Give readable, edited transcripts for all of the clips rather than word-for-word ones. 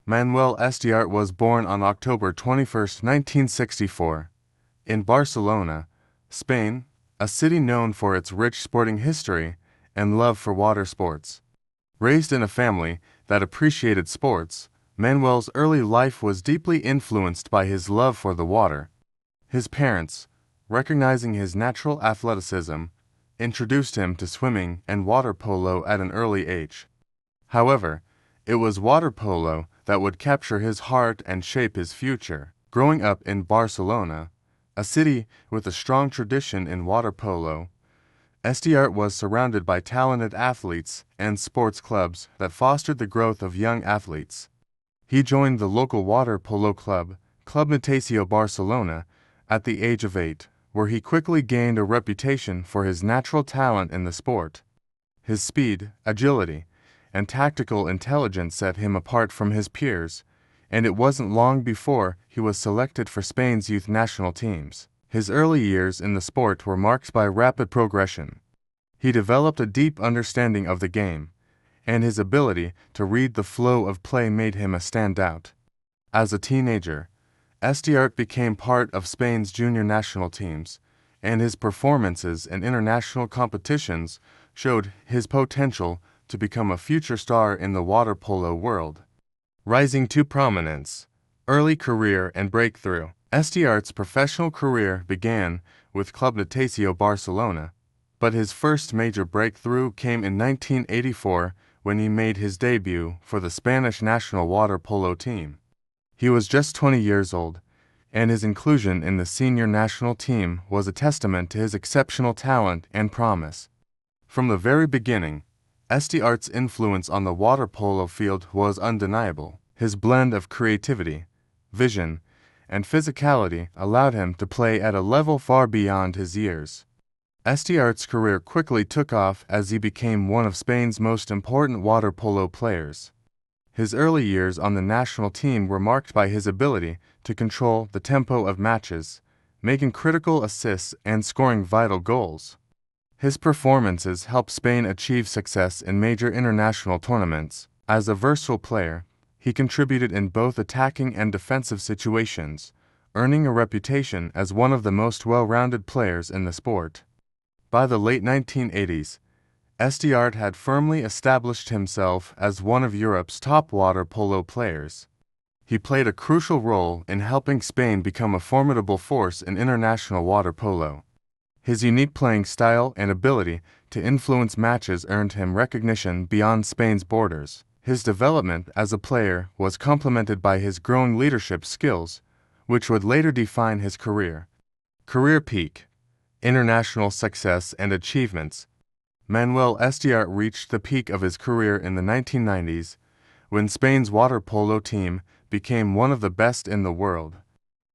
Manuel Estiart was born on October 21, 1964, in Barcelona, Spain, a city known for its rich sporting history and love for water sports. Raised in a family that appreciated sports, Manuel's early life was deeply influenced by his love for the water. His parents, recognizing his natural athleticism, introduced him to swimming and water polo at an early age. However, it was water polo that would capture his heart and shape his future. Growing up in Barcelona, a city with a strong tradition in water polo, Estiart was surrounded by talented athletes and sports clubs that fostered the growth of young athletes. He joined the local water polo club, Club Natació Barcelona, at the age of 8, where he quickly gained a reputation for his natural talent in the sport. His speed, agility, and tactical intelligence set him apart from his peers, and it wasn't long before he was selected for Spain's youth national teams. His early years in the sport were marked by rapid progression. He developed a deep understanding of the game, and his ability to read the flow of play made him a standout. As a teenager, Estiart became part of Spain's junior national teams, and his performances in international competitions showed his potential to become a future star in the water polo world. Rising to prominence, early career and breakthrough. Estiart's professional career began with Club Natació Barcelona, but his first major breakthrough came in 1984 when he made his debut for the Spanish national water polo team. He was just 20 years old, and his inclusion in the senior national team was a testament to his exceptional talent and promise. From the very beginning, Estiart's influence on the water polo field was undeniable. His blend of creativity, vision, and physicality allowed him to play at a level far beyond his years. Estiart's career quickly took off as he became one of Spain's most important water polo players. His early years on the national team were marked by his ability to control the tempo of matches, making critical assists and scoring vital goals. His performances helped Spain achieve success in major international tournaments. As a versatile player, he contributed in both attacking and defensive situations, earning a reputation as one of the most well-rounded players in the sport. By the late 1980s, Estiart had firmly established himself as one of Europe's top water polo players. He played a crucial role in helping Spain become a formidable force in international water polo. His unique playing style and ability to influence matches earned him recognition beyond Spain's borders. His development as a player was complemented by his growing leadership skills, which would later define his career. Career peak, international success and achievements. Manuel Estiart reached the peak of his career in the 1990s, when Spain's water polo team became one of the best in the world.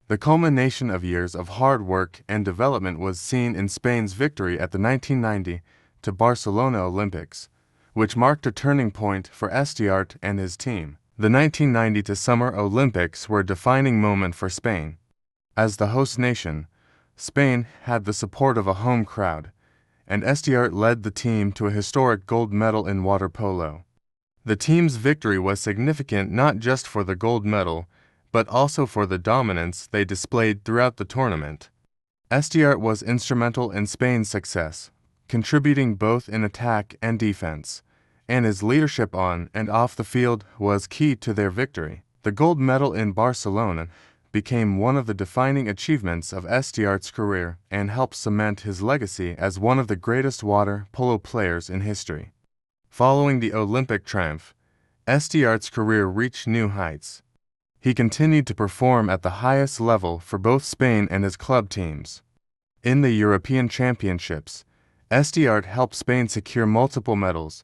The culmination of years of hard work and development was seen in Spain's victory at the 1990 Barcelona Olympics, which marked a turning point for Estiart and his team. The 1990 Summer Olympics were a defining moment for Spain. As the host nation, Spain had the support of a home crowd, and Estiart led the team to a historic gold medal in water polo. The team's victory was significant not just for the gold medal, but also for the dominance they displayed throughout the tournament. Estiart was instrumental in Spain's success, contributing both in attack and defense, and his leadership on and off the field was key to their victory. The gold medal in Barcelona became one of the defining achievements of Estiart's career and helped cement his legacy as one of the greatest water polo players in history. Following the Olympic triumph, Estiart's career reached new heights. He continued to perform at the highest level for both Spain and his club teams. In the European Championships, Estiart helped Spain secure multiple medals,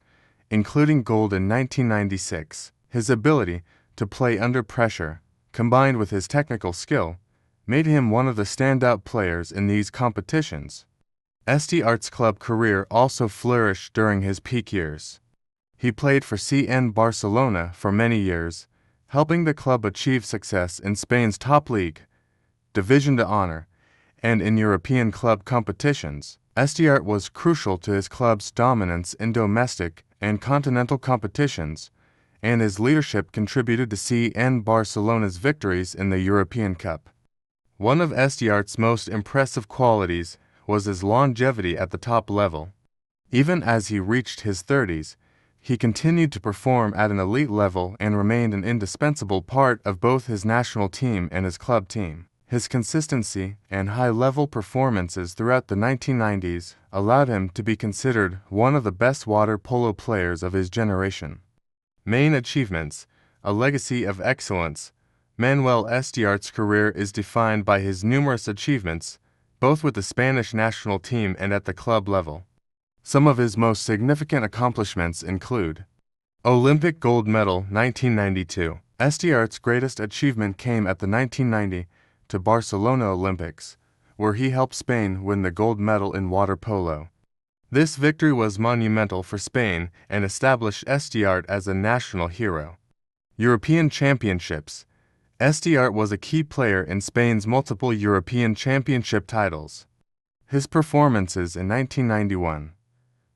including gold in 1996. His ability to play under pressure, combined with his technical skill, made him one of the standout players in these competitions. Estiart's club career also flourished during his peak years. He played for CN Barcelona for many years, helping the club achieve success in Spain's top league, Division de Honor, and in European club competitions. Estiart was crucial to his club's dominance in domestic and continental competitions, and his leadership contributed to CN Barcelona's victories in the European Cup. One of Estiart's most impressive qualities was his longevity at the top level. Even as he reached his 30s, he continued to perform at an elite level and remained an indispensable part of both his national team and his club team. His consistency and high-level performances throughout the 1990s allowed him to be considered one of the best water polo players of his generation. Main achievements: a legacy of excellence. Manuel Estiart's career is defined by his numerous achievements, both with the Spanish national team and at the club level. Some of his most significant accomplishments include: Olympic gold medal 1992. Estiart's greatest achievement came at the 1990 to Barcelona Olympics, where he helped Spain win the gold medal in water polo. This victory was monumental for Spain and established Estiart as a national hero. European Championships. Estiart was a key player in Spain's multiple European Championship titles. His performances in 1991,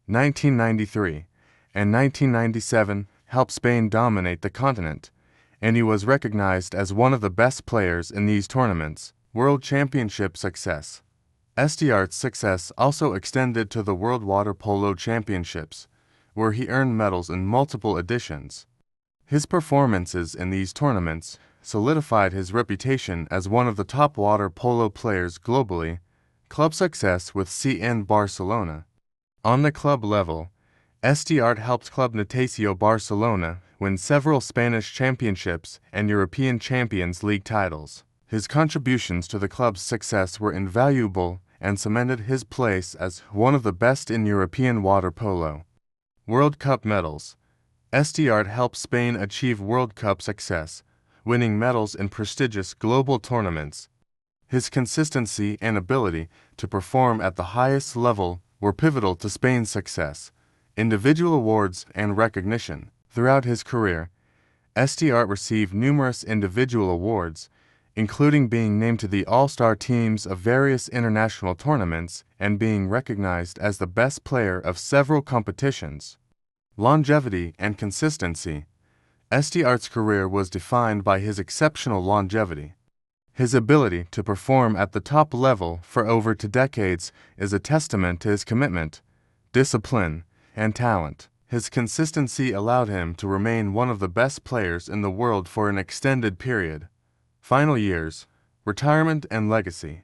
1993, and 1997 helped Spain dominate the continent, and he was recognized as one of the best players in these tournaments. World Championship success. Estiart's success also extended to the World Water Polo Championships, where he earned medals in multiple editions. His performances in these tournaments solidified his reputation as one of the top water polo players globally. Club success with CN Barcelona. On the club level, Estiart helped Club Natació Barcelona win several Spanish championships and European Champions League titles. His contributions to the club's success were invaluable and cemented his place as one of the best in European water polo. World Cup medals. Estiart helped Spain achieve World Cup success, winning medals in prestigious global tournaments. His consistency and ability to perform at the highest level were pivotal to Spain's success. Individual awards and recognition. Throughout his career, Estiart received numerous individual awards, including being named to the all-star teams of various international tournaments and being recognized as the best player of several competitions. Longevity and consistency. Estiart's career was defined by his exceptional longevity. His ability to perform at the top level for over 2 decades is a testament to his commitment, discipline, and talent. His consistency allowed him to remain one of the best players in the world for an extended period. Final years, retirement and legacy.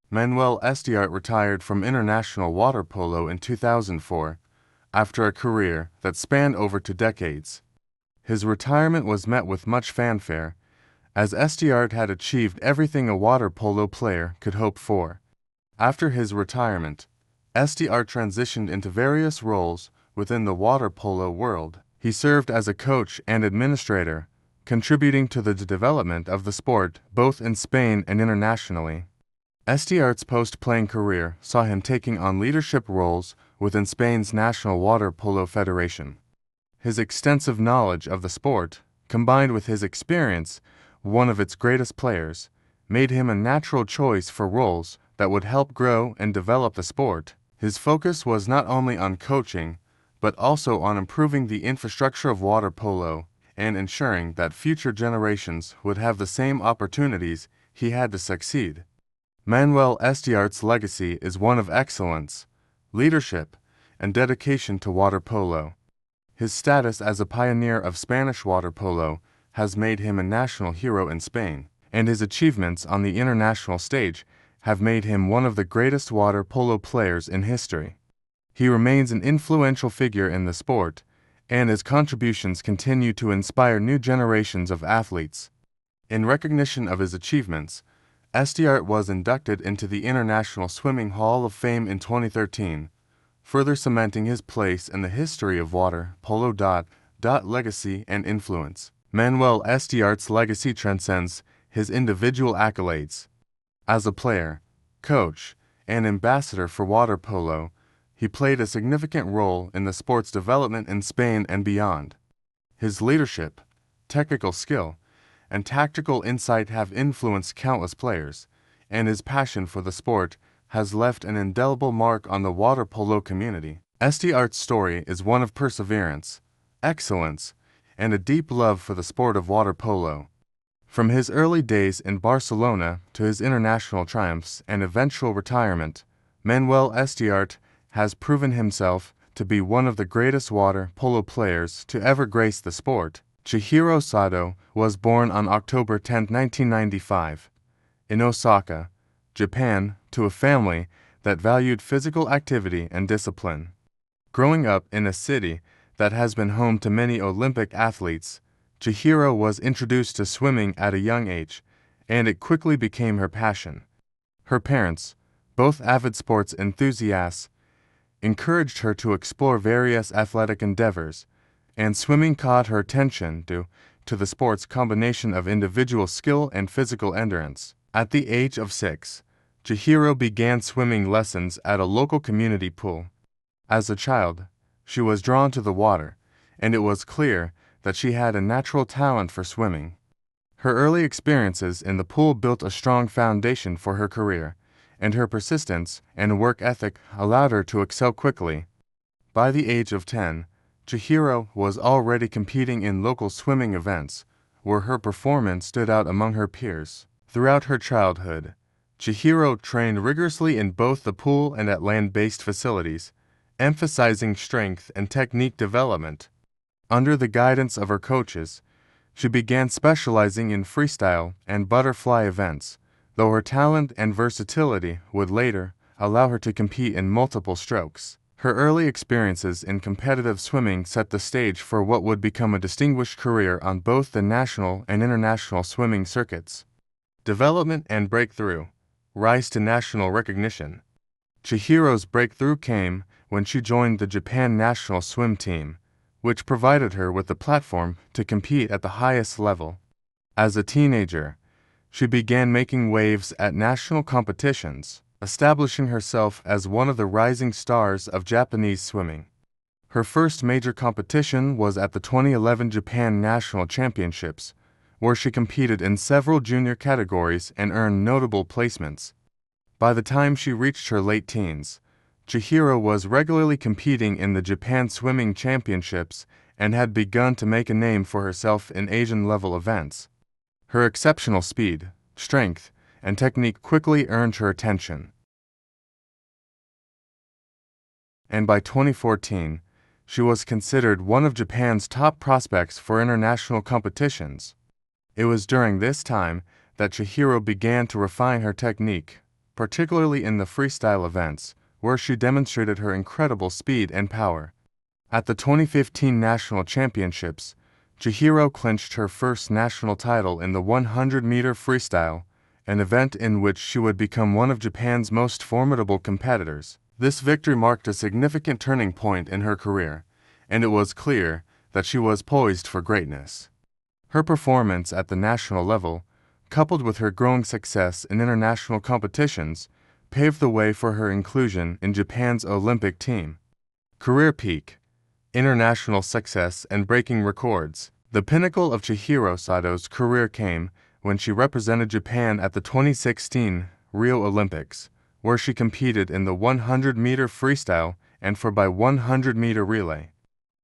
Manuel Estiart retired from international water polo in 2004, after a career that spanned over 2 decades. His retirement was met with much fanfare, as Estiart had achieved everything a water polo player could hope for. After his retirement, Estiart transitioned into various roles within the water polo world. He served as a coach and administrator, contributing to the development of the sport both in Spain and internationally. Estiart's post-playing career saw him taking on leadership roles within Spain's National Water Polo Federation. His extensive knowledge of the sport, combined with his experience, one of its greatest players, made him a natural choice for roles that would help grow and develop the sport. His focus was not only on coaching, but also on improving the infrastructure of water polo and ensuring that future generations would have the same opportunities he had to succeed. Manuel Estiart's legacy is one of excellence, leadership, and dedication to water polo. His status as a pioneer of Spanish water polo has made him a national hero in Spain, and his achievements on the international stage have made him one of the greatest water polo players in history. He remains an influential figure in the sport, and his contributions continue to inspire new generations of athletes. In recognition of his achievements, Estiart was inducted into the International Swimming Hall of Fame in 2013, further cementing his place in the history of water polo. Legacy and influence. Manuel Estiart's legacy transcends his individual accolades. As a player, coach, and ambassador for water polo, he played a significant role in the sport's development in Spain and beyond. His leadership, technical skill, and tactical insight have influenced countless players, and his passion for the sport has left an indelible mark on the water polo community. Estiart's story is one of perseverance, excellence, and a deep love for the sport of water polo. From his early days in Barcelona to his international triumphs and eventual retirement, Manuel Estiarte has proven himself to be one of the greatest water polo players to ever grace the sport. Chihiro Sato was born on October 10, 1995, in Osaka, Japan, to a family that valued physical activity and discipline. Growing up in a city that has been home to many Olympic athletes, Chihiro was introduced to swimming at a young age, and it quickly became her passion. Her parents, both avid sports enthusiasts, encouraged her to explore various athletic endeavors, and swimming caught her attention due to the sport's combination of individual skill and physical endurance. At the age of 6, Chihiro began swimming lessons at a local community pool. As a child, she was drawn to the water, and it was clear that she had a natural talent for swimming. Her early experiences in the pool built a strong foundation for her career, and her persistence and work ethic allowed her to excel quickly. By the age of 10, Chihiro was already competing in local swimming events, where her performance stood out among her peers. Throughout her childhood, Chihiro trained rigorously in both the pool and at land-based facilities, emphasizing strength and technique development. Under the guidance of her coaches, she began specializing in freestyle and butterfly events, though her talent and versatility would later allow her to compete in multiple strokes. Her early experiences in competitive swimming set the stage for what would become a distinguished career on both the national and international swimming circuits. Development and breakthrough. Rise to national recognition. Chihiro's breakthrough came when she joined the Japan national swim team, which provided her with a platform to compete at the highest level. As a teenager, she began making waves at national competitions, establishing herself as one of the rising stars of Japanese swimming. Her first major competition was at the 2011 Japan National Championships, where she competed in several junior categories and earned notable placements. By the time she reached her late teens, Chihiro was regularly competing in the Japan Swimming Championships and had begun to make a name for herself in Asian-level events. Her exceptional speed, strength, and technique quickly earned her attention. And by 2014, she was considered one of Japan's top prospects for international competitions. It was during this time that Chihiro began to refine her technique, particularly in the freestyle events, where she demonstrated her incredible speed and power. At the 2015 National Championships, Chihiro clinched her first national title in the 100-meter freestyle, an event in which she would become one of Japan's most formidable competitors. This victory marked a significant turning point in her career, and it was clear that she was poised for greatness. Her performance at the national level, coupled with her growing success in international competitions, paved the way for her inclusion in Japan's Olympic team. Career peak, international success, and breaking records. The pinnacle of Chihiro Sato's career came when she represented Japan at the 2016 Rio Olympics, where she competed in the 100-meter freestyle and 4x100-meter relay.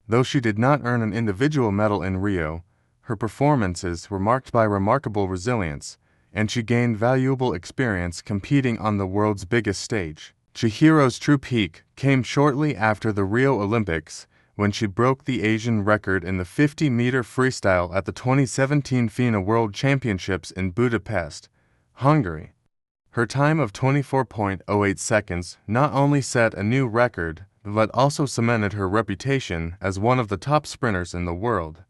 Though she did not earn an individual medal in Rio, her performances were marked by remarkable resilience, and she gained valuable experience competing on the world's biggest stage. Chihiro's true peak came shortly after the Rio Olympics, when she broke the Asian record in the 50-meter freestyle at the 2017 FINA World Championships in Budapest, Hungary. Her time of 24.08 seconds not only set a new record, but also cemented her reputation as one of the top sprinters in the world.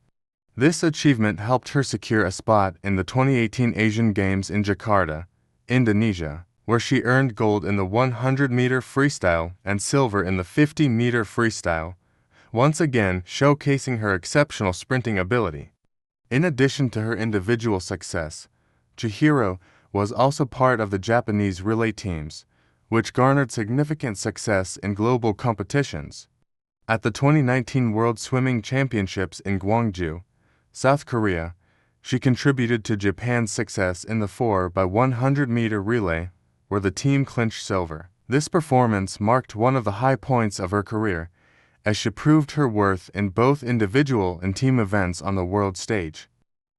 This achievement helped her secure a spot in the 2018 Asian Games in Jakarta, Indonesia, where she earned gold in the 100-meter freestyle and silver in the 50-meter freestyle, once again showcasing her exceptional sprinting ability. In addition to her individual success, Chihiro was also part of the Japanese relay teams, which garnered significant success in global competitions. At the 2019 World Swimming Championships in Gwangju, South Korea, she contributed to Japan's success in the 4x100-meter relay, where the team clinched silver. This performance marked one of the high points of her career, as she proved her worth in both individual and team events on the world stage.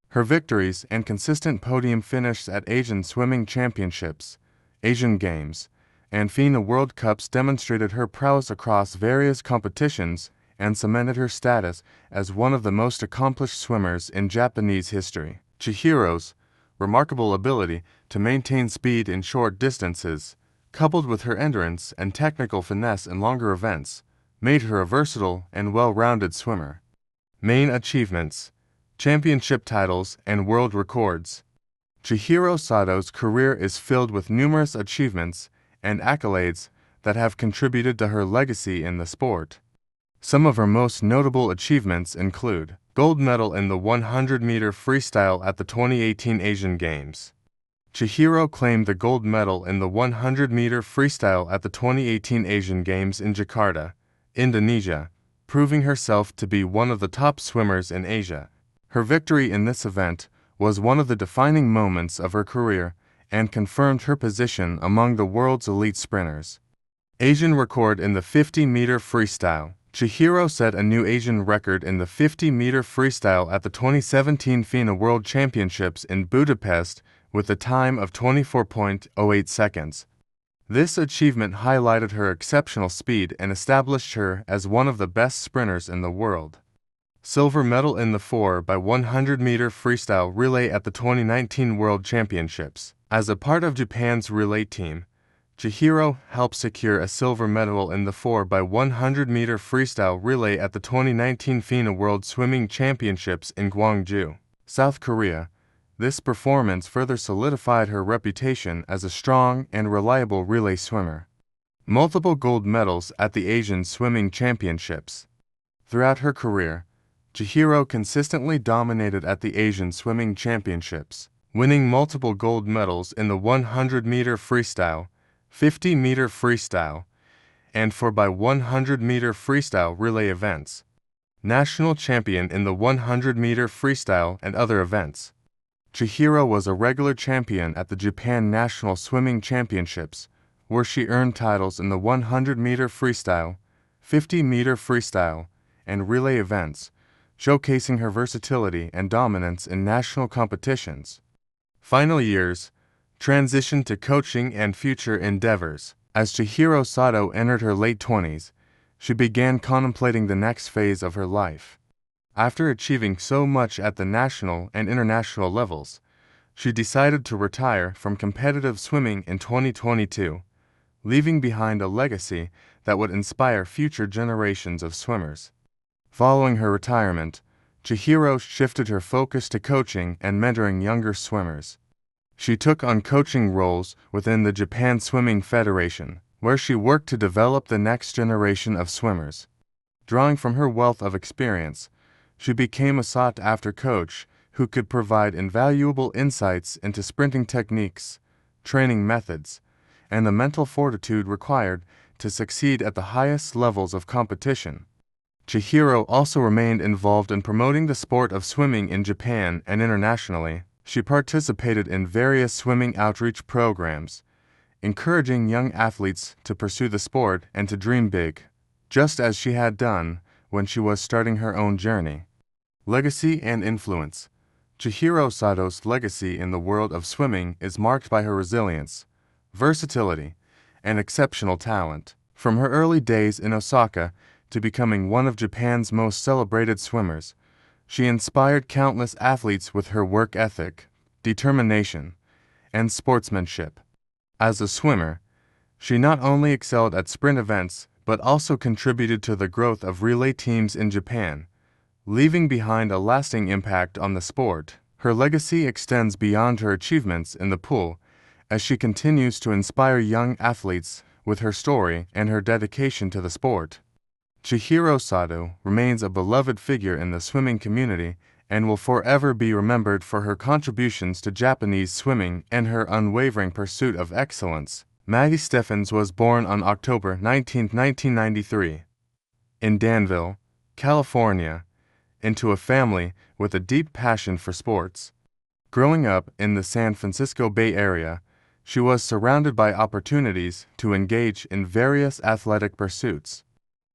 Her victories and consistent podium finishes at Asian Swimming Championships, Asian Games, and FINA World Cups demonstrated her prowess across various competitions and cemented her status as one of the most accomplished swimmers in Japanese history. Chihiro's remarkable ability to maintain speed in short distances, coupled with her endurance and technical finesse in longer events, made her a versatile and well-rounded swimmer. Main achievements: championship titles and world records. Chihiro Sato's career is filled with numerous achievements and accolades that have contributed to her legacy in the sport. Some of her most notable achievements include gold medal in the 100-meter freestyle at the 2018 Asian Games. Chihiro claimed the gold medal in the 100-meter freestyle at the 2018 Asian Games in Jakarta, Indonesia, proving herself to be one of the top swimmers in Asia. Her victory in this event was one of the defining moments of her career and confirmed her position among the world's elite sprinters. Asian record in the 50-meter freestyle. Chihiro set a new Asian record in the 50-meter freestyle at the 2017 FINA World Championships in Budapest with a time of 24.08 seconds. This achievement highlighted her exceptional speed and established her as one of the best sprinters in the world. Silver medal in the 4x100-meter freestyle relay at the 2019 World Championships. As a part of Japan's relay team, Chihiro helped secure a silver medal in the 4x100-meter freestyle relay at the 2019 FINA World Swimming Championships in Gwangju, South Korea. This performance further solidified her reputation as a strong and reliable relay swimmer. Multiple gold medals at the Asian Swimming Championships. Throughout her career, Chihiro consistently dominated at the Asian Swimming Championships, winning multiple gold medals in the 100-meter freestyle, 50-meter freestyle, and 4x100-meter freestyle relay events. National champion in the 100-meter freestyle and other events. Chihiro was a regular champion at the Japan National Swimming Championships, where she earned titles in the 100-meter freestyle, 50-meter freestyle, and relay events, showcasing her versatility and dominance in national competitions. Final years, transition to coaching and future endeavors. As Chihiro Sato entered her late 20s, she began contemplating the next phase of her life. After achieving so much at the national and international levels, she decided to retire from competitive swimming in 2022, leaving behind a legacy that would inspire future generations of swimmers. Following her retirement, Chihiro shifted her focus to coaching and mentoring younger swimmers. She took on coaching roles within the Japan Swimming Federation, where she worked to develop the next generation of swimmers. Drawing from her wealth of experience, she became a sought-after coach who could provide invaluable insights into sprinting techniques, training methods, and the mental fortitude required to succeed at the highest levels of competition. Chihiro also remained involved in promoting the sport of swimming in Japan and internationally. She participated in various swimming outreach programs, encouraging young athletes to pursue the sport and to dream big, just as she had done when she was starting her own journey. Legacy and influence. Chihiro Sato's legacy in the world of swimming is marked by her resilience, versatility, and exceptional talent. From her early days in Osaka to becoming one of Japan's most celebrated swimmers, she inspired countless athletes with her work ethic, determination, and sportsmanship. As a swimmer, she not only excelled at sprint events but also contributed to the growth of relay teams in Japan, leaving behind a lasting impact on the sport. Her legacy extends beyond her achievements in the pool, as she continues to inspire young athletes with her story and her dedication to the sport. Chihiro Sato remains a beloved figure in the swimming community and will forever be remembered for her contributions to Japanese swimming and her unwavering pursuit of excellence. Maggie Steffens was born on October 19, 1993, in Danville, California, into a family with a deep passion for sports. Growing up in the San Francisco Bay Area, she was surrounded by opportunities to engage in various athletic pursuits.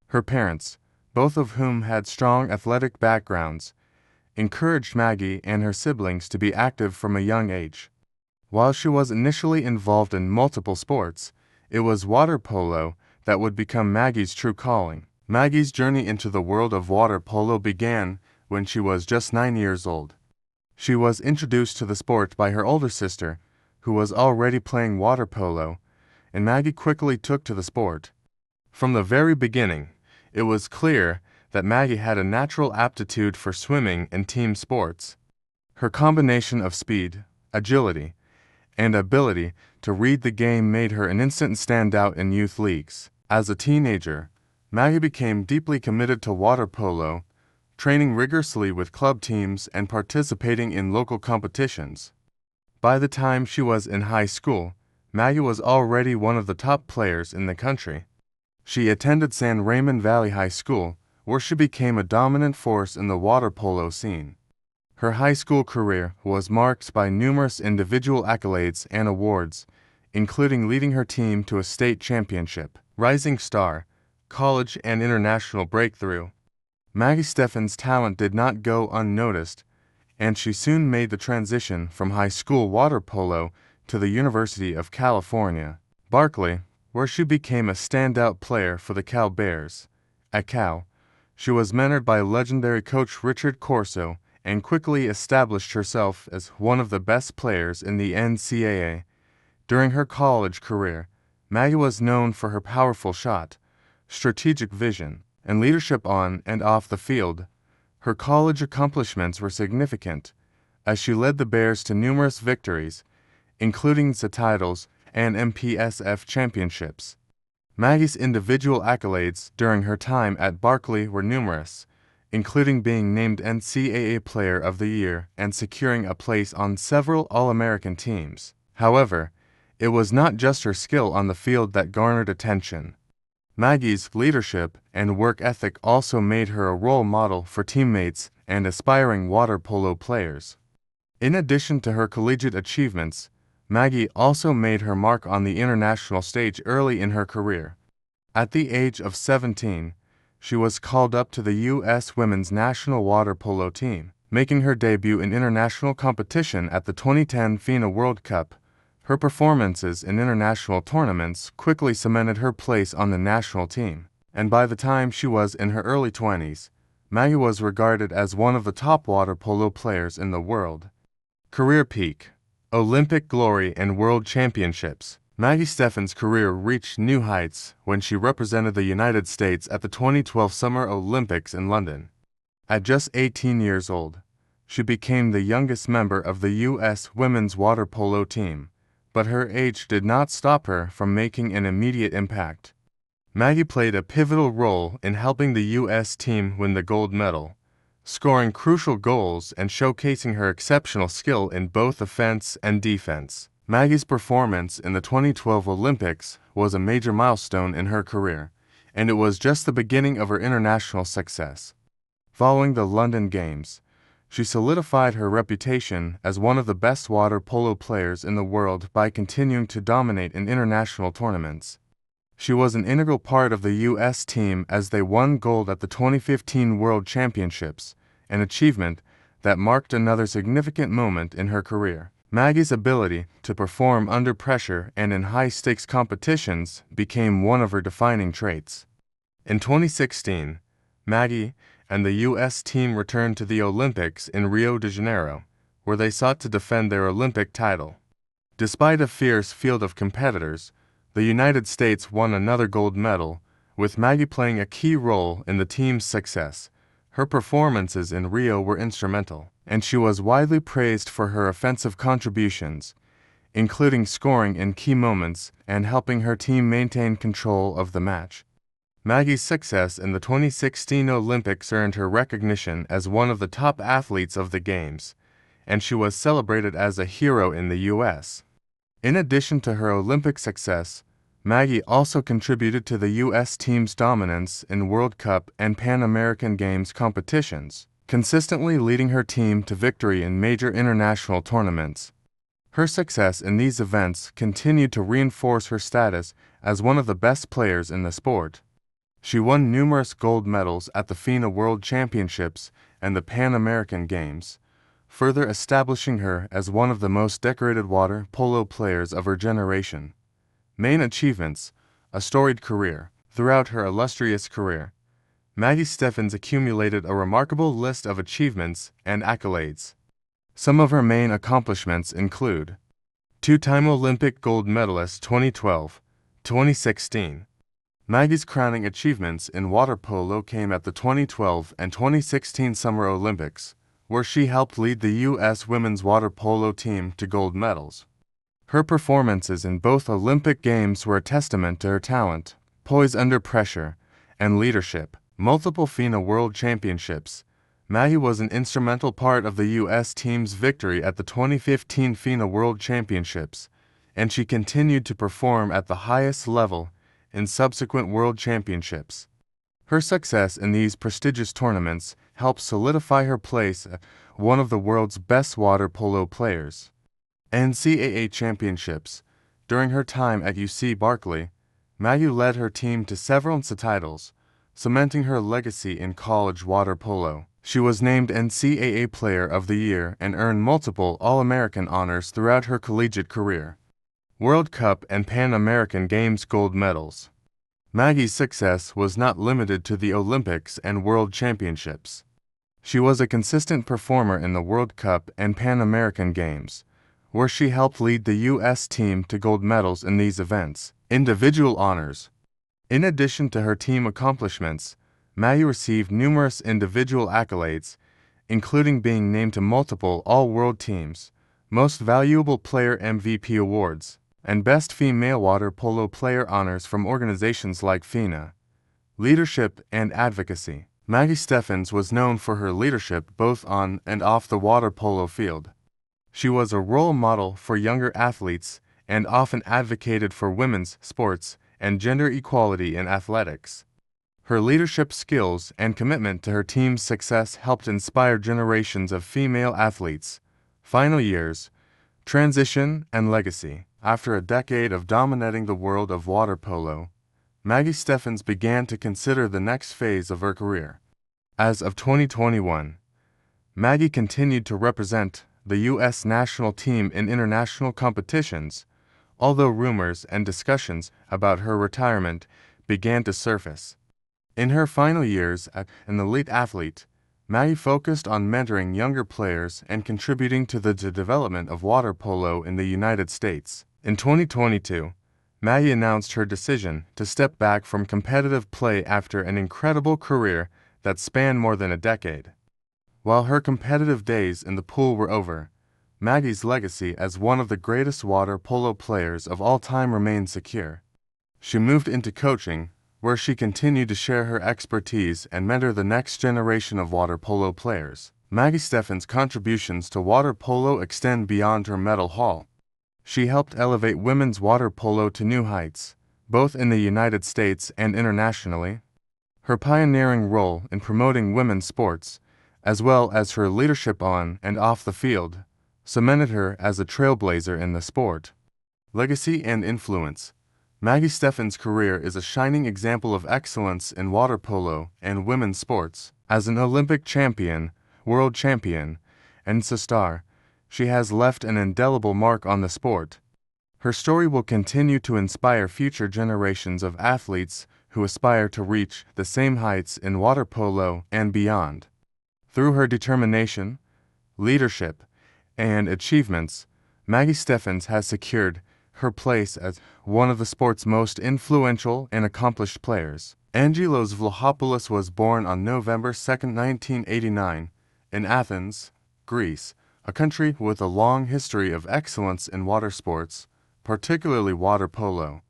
Her parents, both of whom had strong athletic backgrounds, encouraged Maggie and her siblings to be active from a young age. While she was initially involved in multiple sports, it was water polo that would become Maggie's true calling. Maggie's journey into the world of water polo began when she was just 9 years old. She was introduced to the sport by her older sister, who was already playing water polo, and Maggie quickly took to the sport. From the very beginning, it was clear that Maggie had a natural aptitude for swimming and team sports. Her combination of speed, agility, and ability to read the game made her an instant standout in youth leagues. As a teenager, Maggie became deeply committed to water polo, training rigorously with club teams and participating in local competitions. By the time she was in high school, Maggie was already one of the top players in the country. She attended San Ramon Valley High School, where she became a dominant force in the water polo scene. Her high school career was marked by numerous individual accolades and awards, including leading her team to a state championship, Rising Star, college and international breakthrough. Maggie Steffens' talent did not go unnoticed, and she soon made the transition from high school water polo to the University of California, Berkeley, where she became a standout player for the Cal Bears. At Cal, she was mentored by legendary coach Richard Corso and quickly established herself as one of the best players in the NCAA. During her college career, Maggie was known for her powerful shot, strategic vision, and leadership on and off the field. Her college accomplishments were significant, as she led the Bears to numerous victories, including the titles and MPSF championships. Maggie's individual accolades during her time at Berkeley were numerous, including being named NCAA Player of the Year and securing a place on several All-American teams. However, it was not just her skill on the field that garnered attention. Maggie's leadership and work ethic also made her a role model for teammates and aspiring water polo players. In addition to her collegiate achievements, Maggie also made her mark on the international stage early in her career. At the age of 17, she was called up to the U.S. women's national water polo team, making her debut in international competition at the 2010 FINA World Cup. Her performances in international tournaments quickly cemented her place on the national team, and by the time she was in her early 20s, Maggie was regarded as one of the top water polo players in the world. Career peak, Olympic glory and World Championships. Maggie Steffens' career reached new heights when she represented the United States at the 2012 Summer Olympics in London. At just 18 years old, she became the youngest member of the U.S. women's water polo team, but her age did not stop her from making an immediate impact. Maggie played a pivotal role in helping the U.S. team win the gold medal, scoring crucial goals and showcasing her exceptional skill in both offense and defense. Maggie's performance in the 2012 Olympics was a major milestone in her career, and it was just the beginning of her international success. Following the London Games, she solidified her reputation as one of the best water polo players in the world by continuing to dominate in international tournaments. She was an integral part of the U.S. team as they won gold at the 2015 World Championships, an achievement that marked another significant moment in her career. Maggie's ability to perform under pressure and in high-stakes competitions became one of her defining traits. In 2016, Maggie and the U.S. team returned to the Olympics in Rio de Janeiro, where they sought to defend their Olympic title. Despite a fierce field of competitors, the United States won another gold medal, with Maggie playing a key role in the team's success. Her performances in Rio were instrumental, and she was widely praised for her offensive contributions, including scoring in key moments and helping her team maintain control of the match. Maggie's success in the 2016 Olympics earned her recognition as one of the top athletes of the Games, and she was celebrated as a hero in the U.S. In addition to her Olympic success, Maggie also contributed to the U.S. team's dominance in World Cup and Pan American Games competitions, consistently leading her team to victory in major international tournaments. Her success in these events continued to reinforce her status as one of the best players in the sport. She won numerous gold medals at the FINA World Championships and the Pan American Games, further establishing her as one of the most decorated water polo players of her generation. Main achievements: a storied career. Throughout her illustrious career, Maggie Steffens accumulated a remarkable list of achievements and accolades. Some of her main accomplishments include: two-time Olympic gold medalist 2012, 2016. Maggie's crowning achievements in water polo came at the 2012 and 2016 Summer Olympics, where she helped lead the U.S. women's water polo team to gold medals. Her performances in both Olympic Games were a testament to her talent, poise under pressure, and leadership. Multiple FINA World Championships. Maggie was an instrumental part of the U.S. team's victory at the 2015 FINA World Championships, and she continued to perform at the highest level in subsequent World Championships. Her success in these prestigious tournaments helped solidify her place as one of the world's best water polo players. NCAA Championships. During her time at UC Berkeley, Maggie led her team to several NCAA titles, cementing her legacy in college water polo. She was named NCAA Player of the Year and earned multiple All-American honors throughout her collegiate career. World Cup and Pan American Games gold medals. Maggie's success was not limited to the Olympics and World Championships. She was a consistent performer in the World Cup and Pan American Games, where she helped lead the U.S. team to gold medals in these events. Individual honors. In addition to her team accomplishments, Maggie received numerous individual accolades, including being named to multiple All-World Teams, Most Valuable Player MVP awards, and Best Female Water Polo Player honors from organizations like FINA. Leadership and advocacy. Maggie Steffens was known for her leadership both on and off the water polo field. She was a role model for younger athletes and often advocated for women's sports and gender equality in athletics. Her leadership skills and commitment to her team's success helped inspire generations of female athletes. Final years, transition, and legacy. After a decade of dominating the world of water polo, Maggie Steffens began to consider the next phase of her career. As of 2021, Maggie continued to represent the U.S. national team in international competitions, although rumors and discussions about her retirement began to surface. In her final years as an elite athlete, Maggie focused on mentoring younger players and contributing to the development of water polo in the United States. In 2022, Maggie announced her decision to step back from competitive play after an incredible career that spanned more than a decade. While her competitive days in the pool were over, Maggie's legacy as one of the greatest water polo players of all time remained secure. She moved into coaching, where she continued to share her expertise and mentor the next generation of water polo players. Maggie Steffens' contributions to water polo extend beyond her medal haul. She helped elevate women's water polo to new heights, both in the United States and internationally. Her pioneering role in promoting women's sports, as well as her leadership on and off the field, cemented her as a trailblazer in the sport. Legacy and influence. Maggie Steffens' career is a shining example of excellence in water polo and women's sports. As an Olympic champion, world champion, and star, she has left an indelible mark on the sport. Her story will continue to inspire future generations of athletes who aspire to reach the same heights in water polo and beyond. Through her determination, leadership, and achievements, Maggie Steffens has secured her place as one of the sport's most influential and accomplished players. Angelos Vlahopoulos was born on November 2, 1989, in Athens, Greece, a country with a long history of excellence in water sports, particularly water polo.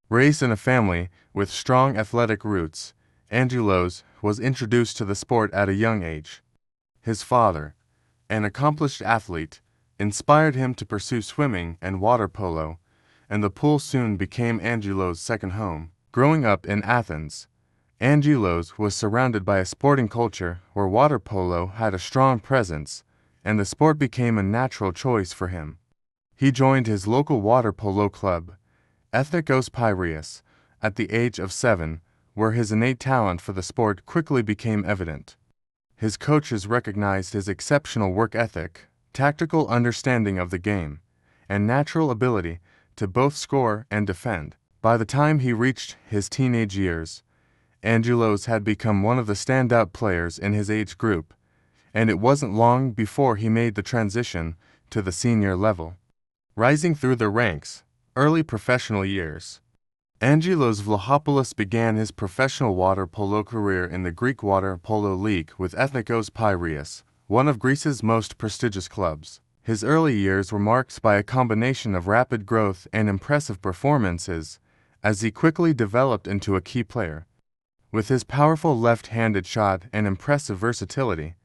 Raised in a family with strong athletic roots, Angelos was introduced to the sport at a young age. His father, an accomplished athlete, inspired him to pursue swimming and water polo, and the pool soon became Angelos' second home. Growing up in Athens, Angelos was surrounded by a sporting culture where water polo had a strong presence, and the sport became a natural choice for him. He joined his local water polo club, Ethnikos Piraeus, at the age of 7, where his innate talent for the sport quickly became evident. His coaches recognized his exceptional work ethic, tactical understanding of the game, and natural ability to both score and defend. By the time he reached his teenage years, Angelos had become one of the standout players in his age group, and it wasn't long before he made the transition to the senior level. Rising through the ranks, early professional years. Angelos Vlahopoulos began his professional water polo career in the Greek Water Polo League with Ethnikos Piraeus, one of Greece's most prestigious clubs. His early years were marked by a combination of rapid growth and impressive performances, as he quickly developed into a key player. With his powerful left-handed shot and impressive versatility,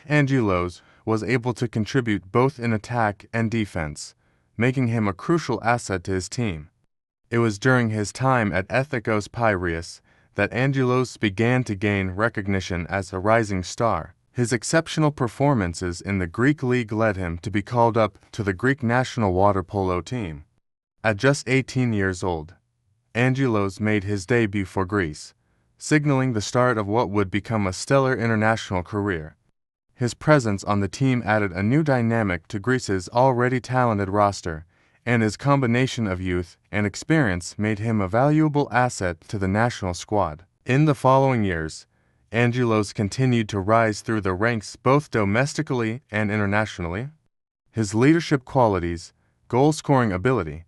Angelos was able to contribute both in attack and defense, making him a crucial asset to his team. It was during his time at Ethnikos Piraeus that Angelos began to gain recognition as a rising star. His exceptional performances in the Greek league led him to be called up to the Greek national water polo team. At just 18 years old, Angelos made his debut for Greece, signaling the start of what would become a stellar international career. His presence on the team added a new dynamic to Greece's already talented roster, and his combination of youth and experience made him a valuable asset to the national squad. In the following years, Angelos continued to rise through the ranks both domestically and internationally. His leadership qualities, goal-scoring ability,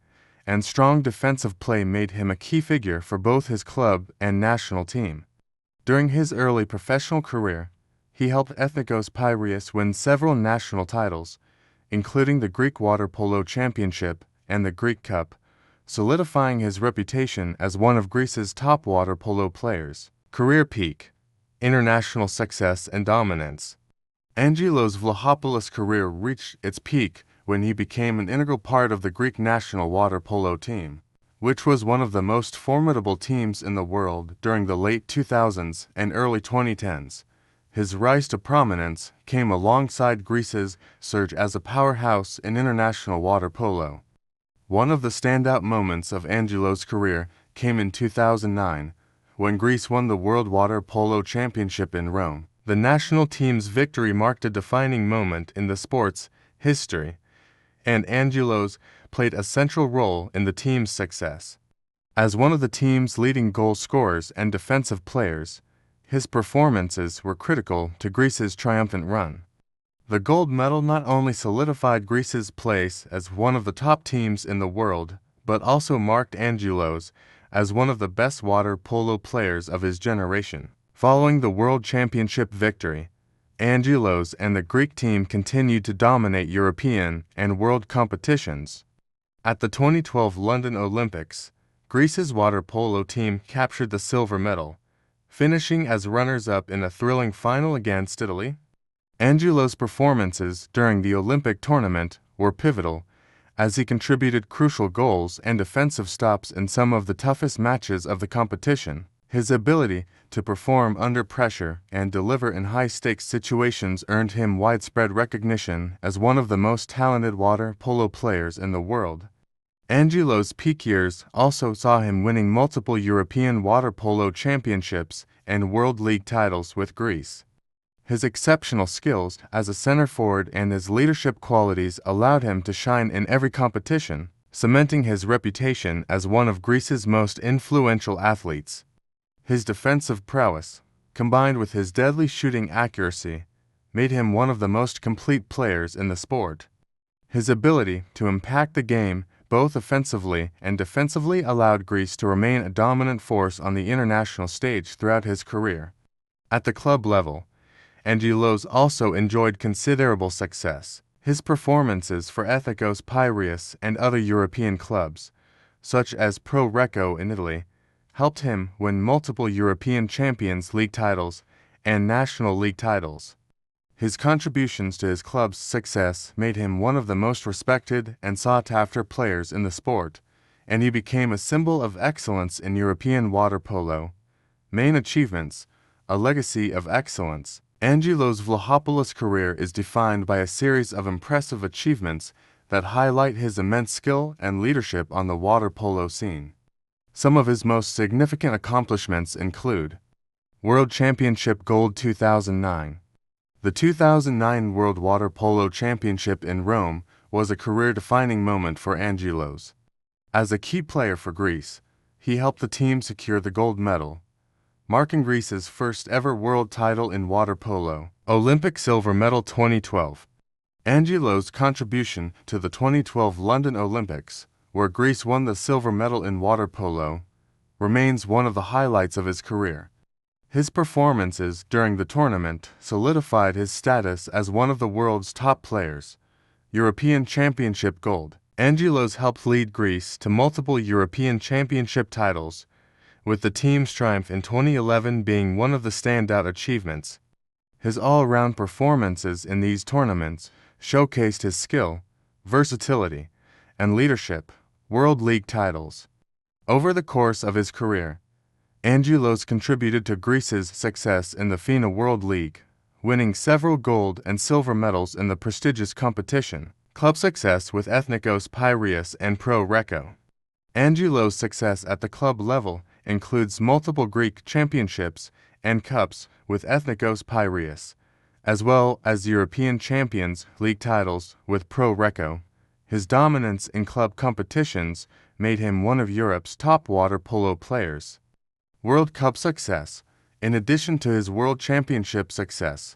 and strong defensive play made him a key figure for both his club and national team. During his early professional career, he helped Ethnikos Piraeus win several national titles, including the Greek Water Polo Championship and the Greek Cup, solidifying his reputation as one of Greece's top water polo players. Career peak, international success and dominance. Angelos Vlahopoulos' career reached its peak when he became an integral part of the Greek national water polo team, which was one of the most formidable teams in the world during the late 2000s and early 2010s. His rise to prominence came alongside Greece's surge as a powerhouse in international water polo. One of the standout moments of Angelos' career came in 2009, when Greece won the World Water Polo Championship in Rome. The national team's victory marked a defining moment in the sport's history, and Angelos played a central role in the team's success. As one of the team's leading goal scorers and defensive players, his performances were critical to Greece's triumphant run. The gold medal not only solidified Greece's place as one of the top teams in the world, but also marked Angelos as one of the best water polo players of his generation. Following the World Championship victory, Angelos and the Greek team continued to dominate European and world competitions. At the 2012 London Olympics, Greece's water polo team captured the silver medal, finishing as runners-up in a thrilling final against Italy. Angelos' performances during the Olympic tournament were pivotal, as he contributed crucial goals and defensive stops in some of the toughest matches of the competition. His ability to perform under pressure and deliver in high-stakes situations earned him widespread recognition as one of the most talented water polo players in the world. Angelos' peak years also saw him winning multiple European water polo championships and World League titles with Greece. His exceptional skills as a center forward and his leadership qualities allowed him to shine in every competition, cementing his reputation as one of Greece's most influential athletes. His defensive prowess, combined with his deadly shooting accuracy, made him one of the most complete players in the sport. His ability to impact the game both offensively and defensively allowed Greece to remain a dominant force on the international stage throughout his career. At the club level, Angelos also enjoyed considerable success. His performances for Ethnikos Piraeus and other European clubs, such as Pro Recco in Italy, helped him win multiple European Champions League titles and National League titles. His contributions to his club's success made him one of the most respected and sought-after players in the sport, and he became a symbol of excellence in European water polo. Main achievements: a legacy of excellence. Angelos Vlahopoulos' career is defined by a series of impressive achievements that highlight his immense skill and leadership on the water polo scene. Some of his most significant accomplishments include World Championship Gold 2009. The 2009 World Water Polo Championship in Rome was a career-defining moment for Angelos. As a key player for Greece, he helped the team secure the gold medal, marking Greece's first-ever world title in water polo. Olympic silver medal 2012. Angelos' contribution to the 2012 London Olympics, where Greece won the silver medal in water polo, remains one of the highlights of his career. His performances during the tournament solidified his status as one of the world's top players. European Championship Gold. Angelos helped lead Greece to multiple European Championship titles, with the team's triumph in 2011 being one of the standout achievements. His all-round performances in these tournaments showcased his skill, versatility, and leadership. World League titles. Over the course of his career, Angelos contributed to Greece's success in the FINA World League, winning several gold and silver medals in the prestigious competition. Club success with Ethnikos Piraeus and Pro Recco. Angelos' success at the club level includes multiple Greek championships and cups with Ethnikos Piraeus, as well as European Champions League titles with Pro Recco. His dominance in club competitions made him one of Europe's top water polo players. World Cup success. In addition to his World Championship success,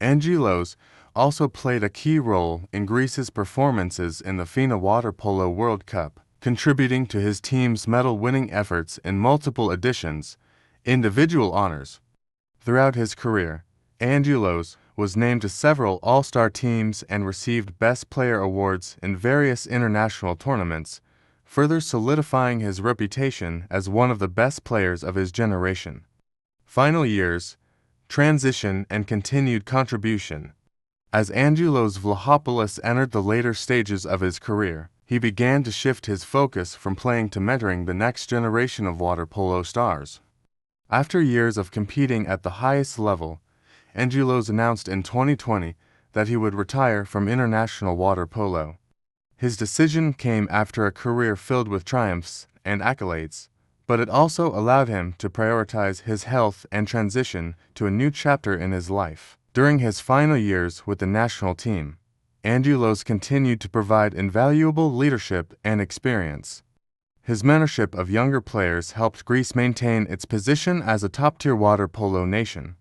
Angelos also played a key role in Greece's performances in the FINA Water Polo World Cup, contributing to his team's medal-winning efforts in multiple editions. Individual honors. Throughout his career, Angelos was named to several all-star teams and received Best Player awards in various international tournaments, further solidifying his reputation as one of the best players of his generation. Final years, transition and continued contribution. As Angelos Vlachopoulos entered the later stages of his career, he began to shift his focus from playing to mentoring the next generation of water polo stars. After years of competing at the highest level, Angelos announced in 2020 that he would retire from international water polo. His decision came after a career filled with triumphs and accolades, but it also allowed him to prioritize his health and transition to a new chapter in his life. During his final years with the national team, Angelos continued to provide invaluable leadership and experience. His mentorship of younger players helped Greece maintain its position as a top-tier water polo nation.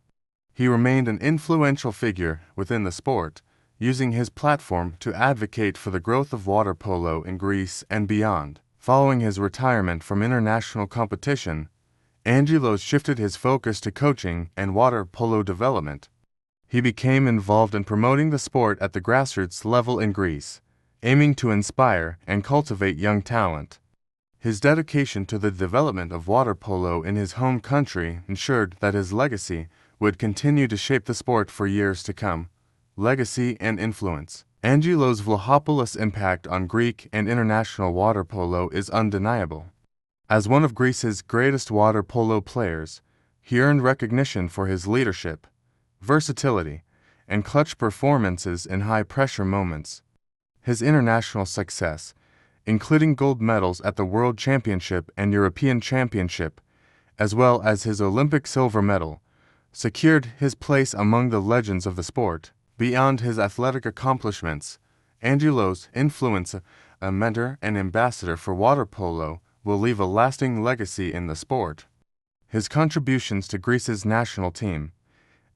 He remained an influential figure within the sport, using his platform to advocate for the growth of water polo in Greece and beyond. Following his retirement from international competition, Angelos shifted his focus to coaching and water polo development. He became involved in promoting the sport at the grassroots level in Greece, aiming to inspire and cultivate young talent. His dedication to the development of water polo in his home country ensured that his legacy would continue to shape the sport for years to come. Legacy and influence. Angelos Vlachopoulos' impact on Greek and international water polo is undeniable. As one of Greece's greatest water polo players, he earned recognition for his leadership, versatility, and clutch performances in high-pressure moments. His international success, including gold medals at the World Championship and European Championship, as well as his Olympic silver medal, secured his place among the legends of the sport. Beyond his athletic accomplishments, Angelos' influence, a mentor and ambassador for water polo, will leave a lasting legacy in the sport. His contributions to Greece's national team,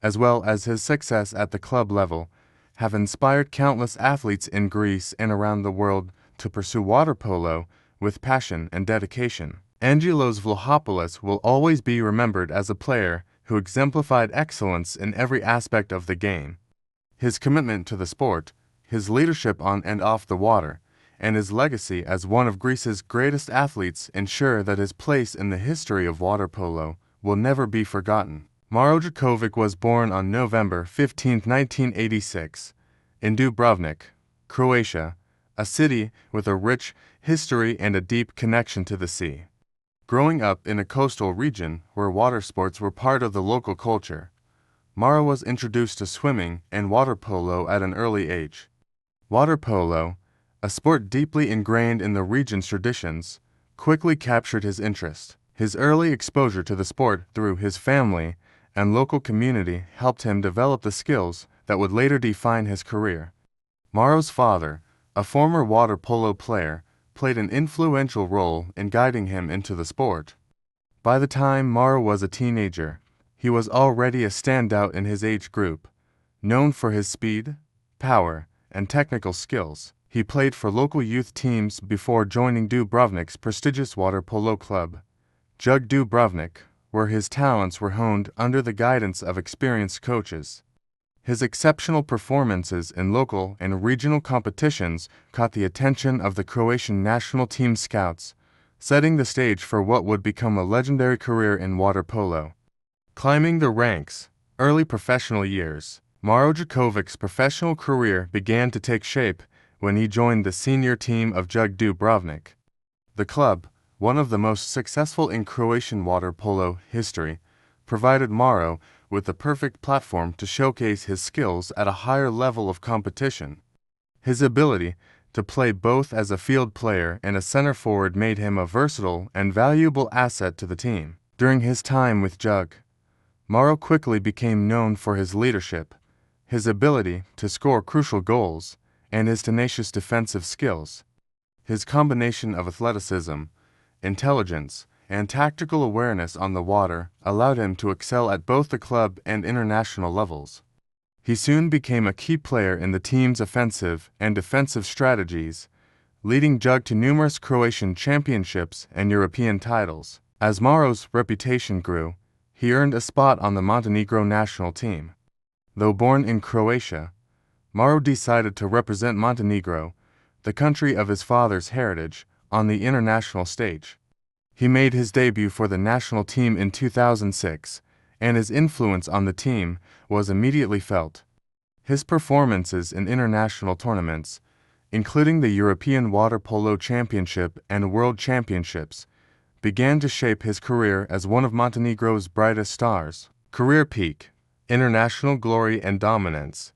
as well as his success at the club level, have inspired countless athletes in Greece and around the world to pursue water polo with passion and dedication. Angelos Vlachopoulos will always be remembered as a player who exemplified excellence in every aspect of the game. His commitment to the sport, his leadership on and off the water, and his legacy as one of Greece's greatest athletes ensure that his place in the history of water polo will never be forgotten. Maro Djokovic was born on November 15, 1986, in Dubrovnik, Croatia, a city with a rich history and a deep connection to the sea. Growing up in a coastal region where water sports were part of the local culture, Maro was introduced to swimming and water polo at an early age. Water polo, a sport deeply ingrained in the region's traditions, quickly captured his interest. His early exposure to the sport through his family and local community helped him develop the skills that would later define his career. Mauro's father, a former water polo player, played an influential role in guiding him into the sport. By the time Mauro was a teenager, he was already a standout in his age group. Known for his speed, power, and technical skills, he played for local youth teams before joining Dubrovnik's prestigious water polo club, Jug Dubrovnik, where his talents were honed under the guidance of experienced coaches. His exceptional performances in local and regional competitions caught the attention of the Croatian national team scouts, setting the stage for what would become a legendary career in water polo. Climbing the ranks, early professional years. Mauro Djokovic's professional career began to take shape when he joined the senior team of Jug Dubrovnik. The club, one of the most successful in Croatian water polo history, provided Mauro with the perfect platform to showcase his skills at a higher level of competition. His ability to play both as a field player and a center forward made him a versatile and valuable asset to the team. During his time with Jug, Mauro quickly became known for his leadership, his ability to score crucial goals, and his tenacious defensive skills. His combination of athleticism, intelligence, and tactical awareness on the water allowed him to excel at both the club and international levels. He soon became a key player in the team's offensive and defensive strategies, leading Jug to numerous Croatian championships and European titles. As Mauro's reputation grew, he earned a spot on the Montenegro national team. Though born in Croatia, Mauro decided to represent Montenegro, the country of his father's heritage, on the international stage. He made his debut for the national team in 2006, and his influence on the team was immediately felt. His performances in international tournaments, including the European Water Polo Championship and World Championships, began to shape his career as one of Montenegro's brightest stars. Career peak, international glory and dominance.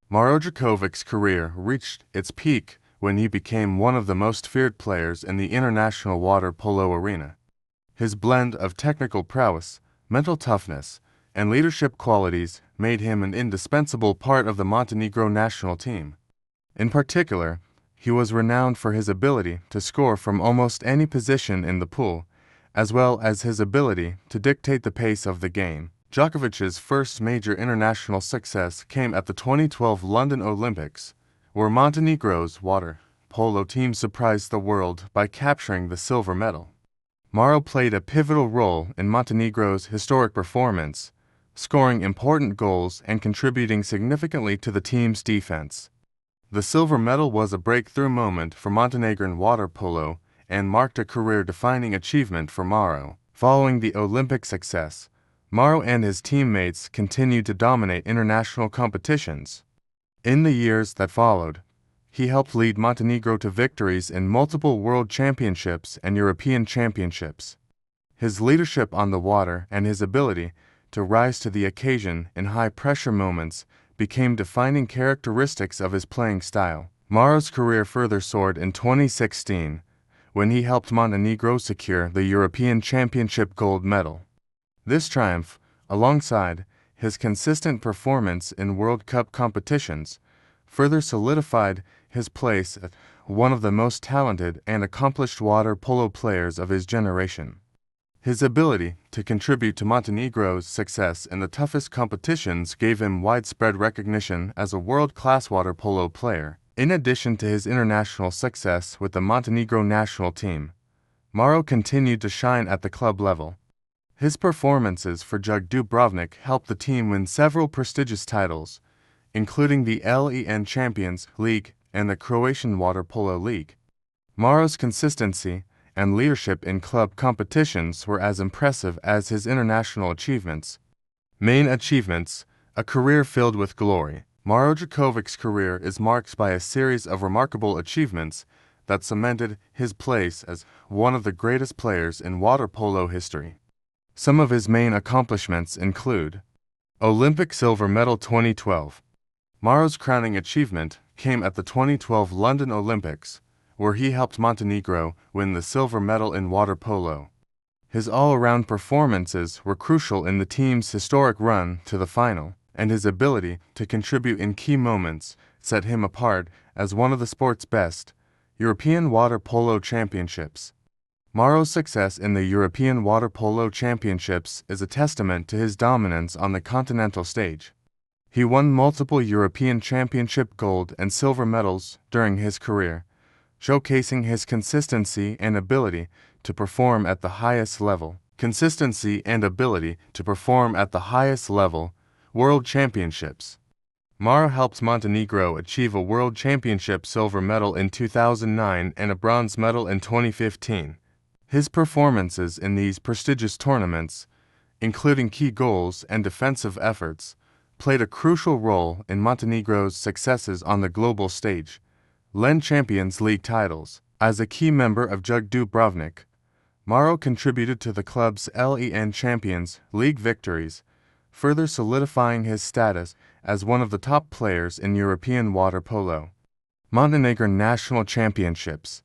Mauro Djokovic's career reached its peak when he became one of the most feared players in the international water polo arena. His blend of technical prowess, mental toughness, and leadership qualities made him an indispensable part of the Montenegro national team. In particular, he was renowned for his ability to score from almost any position in the pool, as well as his ability to dictate the pace of the game. Djokovic's first major international success came at the 2012 London Olympics, where Montenegro's water polo team surprised the world by capturing the silver medal. Mauro played a pivotal role in Montenegro's historic performance, scoring important goals and contributing significantly to the team's defense. The silver medal was a breakthrough moment for Montenegrin water polo and marked a career-defining achievement for Mauro. Following the Olympic success, Mauro and his teammates continued to dominate international competitions. In the years that followed, he helped lead Montenegro to victories in multiple world championships and European championships. His leadership on the water and his ability to rise to the occasion in high-pressure moments became defining characteristics of his playing style. Mauro's career further soared in 2016, when he helped Montenegro secure the European Championship gold medal. This triumph, alongside his consistent performance in World Cup competitions, further solidified his place as one of the most talented and accomplished water polo players of his generation. His ability to contribute to Montenegro's success in the toughest competitions gave him widespread recognition as a world-class water polo player. In addition to his international success with the Montenegro national team, Mauro continued to shine at the club level. His performances for Jug Dubrovnik helped the team win several prestigious titles, including the LEN Champions League and the Croatian Water Polo League. Mauro's consistency and leadership in club competitions were as impressive as his international achievements. Main achievements: a career filled with glory. Mauro Djokovic's career is marked by a series of remarkable achievements that cemented his place as one of the greatest players in water polo history. Some of his main accomplishments include: Olympic silver medal 2012. Mauro's crowning achievement came at the 2012 London Olympics, where he helped Montenegro win the silver medal in water polo. His all-around performances were crucial in the team's historic run to the final, and his ability to contribute in key moments set him apart as one of the sport's best. European Water Polo Championships. Mauro's success in the European Water Polo Championships is a testament to his dominance on the continental stage. He won multiple European Championship gold and silver medals during his career, showcasing his consistency and ability to perform at the highest level. World Championships. Mauro helped Montenegro achieve a World Championship silver medal in 2009 and a bronze medal in 2015. His performances in these prestigious tournaments, including key goals and defensive efforts, played a crucial role in Montenegro's successes on the global stage. LEN Champions League titles. As a key member of Jug Dubrovnik, Mauro contributed to the club's LEN Champions League victories, further solidifying his status as one of the top players in European water polo. Montenegrin National Championships.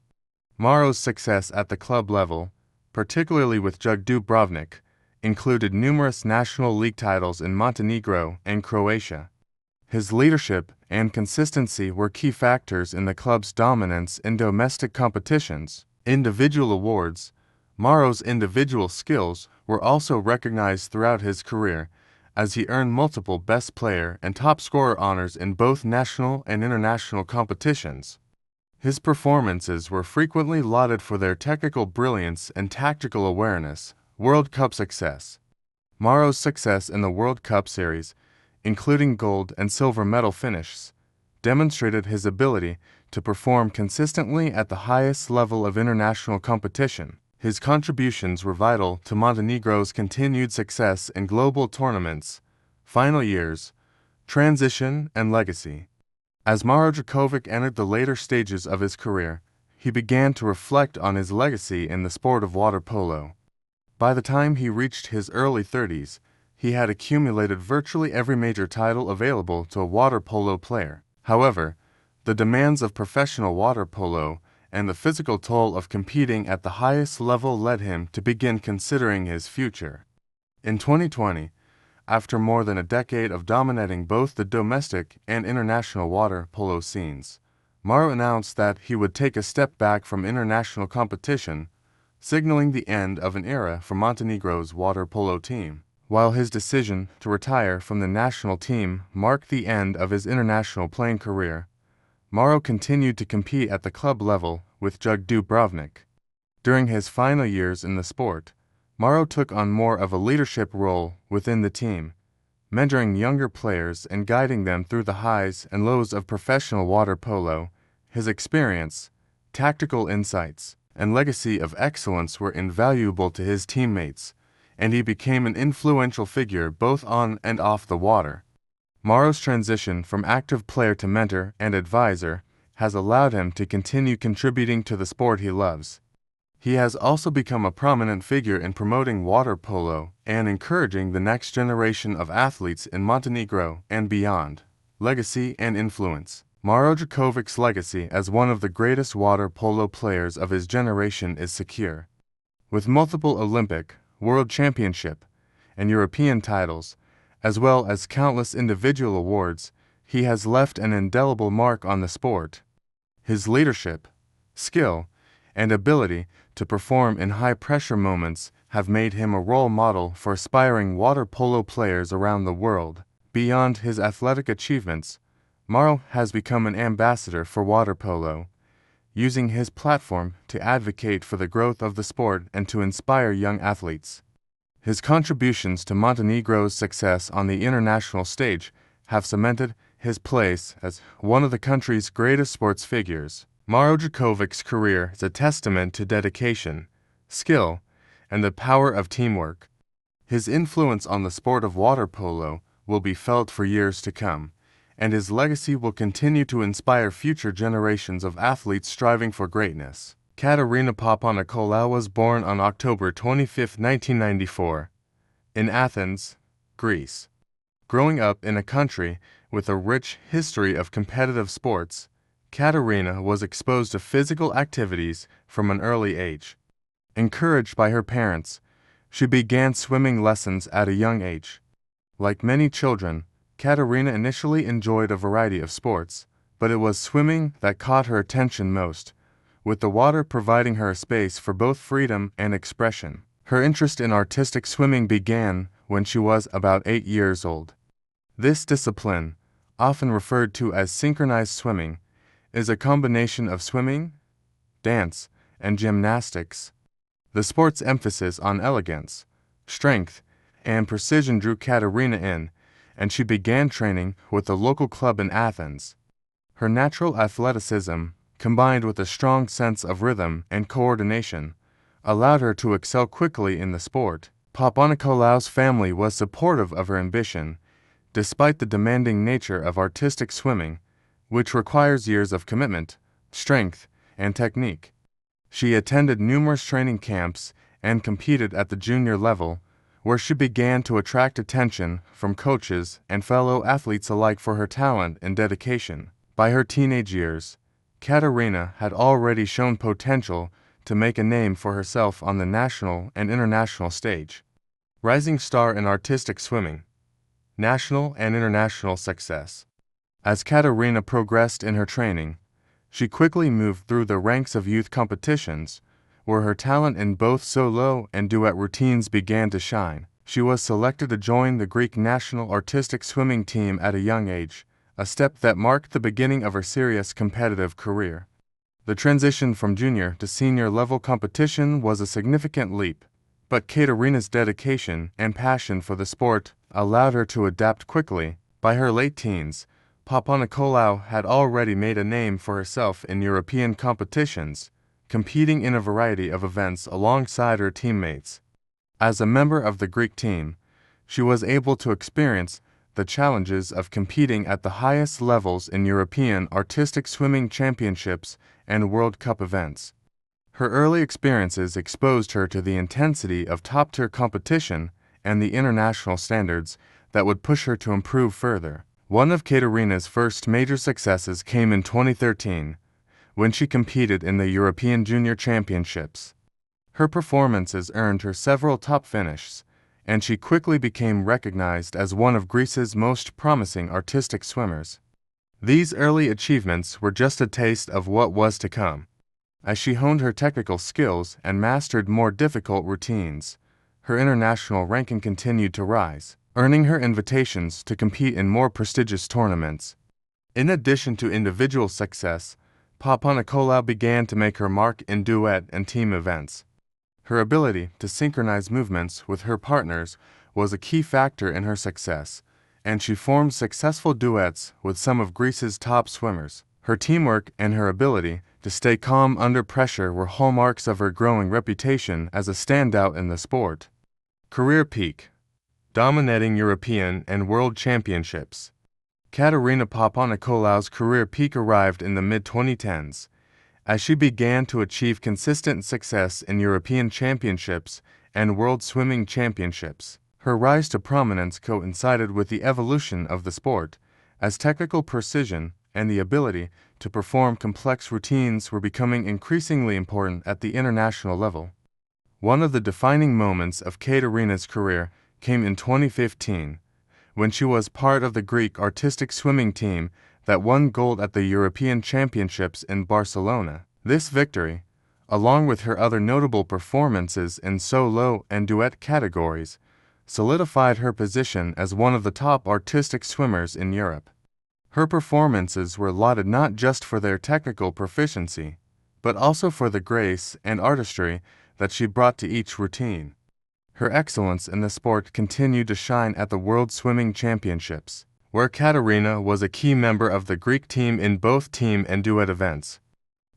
Mauro's success at the club level, particularly with Jug Dubrovnik, included numerous national league titles in Montenegro and Croatia. His leadership and consistency were key factors in the club's dominance in domestic competitions. Individual awards. Mauro's individual skills were also recognized throughout his career, as he earned multiple Best Player and Top Scorer honors in both national and international competitions. His performances were frequently lauded for their technical brilliance and tactical awareness. World Cup success. Mauro's success in the World Cup Series, including gold and silver medal finishes, demonstrated his ability to perform consistently at the highest level of international competition. His contributions were vital to Montenegro's continued success in global tournaments. Final years, transition, and legacy. As Mauro Djurkovic entered the later stages of his career, he began to reflect on his legacy in the sport of water polo. By the time he reached his early 30s, he had accumulated virtually every major title available to a water polo player. However, the demands of professional water polo and the physical toll of competing at the highest level led him to begin considering his future. In 2020, after more than a decade of dominating both the domestic and international water polo scenes, Mauro announced that he would take a step back from international competition, signaling the end of an era for Montenegro's water polo team. While his decision to retire from the national team marked the end of his international playing career, Mauro continued to compete at the club level with Jug Dubrovnik. During his final years in the sport, Mauro took on more of a leadership role within the team, mentoring younger players and guiding them through the highs and lows of professional water polo. His experience, tactical insights, and legacy of excellence were invaluable to his teammates, and he became an influential figure both on and off the water. Mauro's transition from active player to mentor and advisor has allowed him to continue contributing to the sport he loves. He has also become a prominent figure in promoting water polo and encouraging the next generation of athletes in Montenegro and beyond. Legacy and influence. Mauro Djurkovic's legacy as one of the greatest water polo players of his generation is secure. With multiple Olympic, World Championship, and European titles, as well as countless individual awards, he has left an indelible mark on the sport. His leadership, skill, and ability to perform in high-pressure moments have made him a role model for aspiring water polo players around the world. Beyond his athletic achievements, Mauro has become an ambassador for water polo, using his platform to advocate for the growth of the sport and to inspire young athletes. His contributions to Montenegro's success on the international stage have cemented his place as one of the country's greatest sports figures. Mauro Djurkovic's career is a testament to dedication, skill, and the power of teamwork. His influence on the sport of water polo will be felt for years to come, and his legacy will continue to inspire future generations of athletes striving for greatness. Katerina Papanicolaou was born on October 25, 1994, in Athens, Greece. Growing up in a country with a rich history of competitive sports, Katerina was exposed to physical activities from an early age. Encouraged by her parents, she began swimming lessons at a young age. Like many children, Katerina initially enjoyed a variety of sports, but it was swimming that caught her attention most, with the water providing her a space for both freedom and expression. Her interest in artistic swimming began when she was about 8 years old. This discipline, often referred to as synchronized swimming, is a combination of swimming, dance, and gymnastics. The sport's emphasis on elegance, strength, and precision drew Katerina in, and she began training with a local club in Athens. Her natural athleticism, combined with a strong sense of rhythm and coordination, allowed her to excel quickly in the sport. Papanikolaou's family was supportive of her ambition, despite the demanding nature of artistic swimming, which requires years of commitment, strength, and technique. She attended numerous training camps and competed at the junior level, where she began to attract attention from coaches and fellow athletes alike for her talent and dedication. By her teenage years, Katerina had already shown potential to make a name for herself on the national and international stage. Rising star in artistic swimming, national and international success. As Katerina progressed in her training, she quickly moved through the ranks of youth competitions, where her talent in both solo and duet routines began to shine. She was selected to join the Greek national artistic swimming team at a young age, a step that marked the beginning of her serious competitive career. The transition from junior to senior level competition was a significant leap, but Katerina's dedication and passion for the sport allowed her to adapt quickly. By her late teens, Papanikolaou had already made a name for herself in European competitions, competing in a variety of events alongside her teammates. As a member of the Greek team, she was able to experience the challenges of competing at the highest levels in European artistic swimming championships and World Cup events. Her early experiences exposed her to the intensity of top-tier competition and the international standards that would push her to improve further. One of Katerina's first major successes came in 2013, when she competed in the European Junior Championships. Her performances earned her several top finishes, and she quickly became recognized as one of Greece's most promising artistic swimmers. These early achievements were just a taste of what was to come. As she honed her technical skills and mastered more difficult routines, her international ranking continued to rise, earning her invitations to compete in more prestigious tournaments. In addition to individual success, Papanikolaou began to make her mark in duet and team events. Her ability to synchronize movements with her partners was a key factor in her success, and she formed successful duets with some of Greece's top swimmers. Her teamwork and her ability to stay calm under pressure were hallmarks of her growing reputation as a standout in the sport. Career peak: dominating European and World Championships. Katerina Papanikolaou's career peak arrived in the mid-2010s, as she began to achieve consistent success in European Championships and World Swimming Championships. Her rise to prominence coincided with the evolution of the sport, as technical precision and the ability to perform complex routines were becoming increasingly important at the international level. One of the defining moments of Katerina's career came in 2015, when she was part of the Greek artistic swimming team that won gold at the European Championships in Barcelona. This victory, along with her other notable performances in solo and duet categories, solidified her position as one of the top artistic swimmers in Europe. Her performances were lauded not just for their technical proficiency, but also for the grace and artistry that she brought to each routine. Her excellence in the sport continued to shine at the World Swimming Championships, where Katerina was a key member of the Greek team in both team and duet events.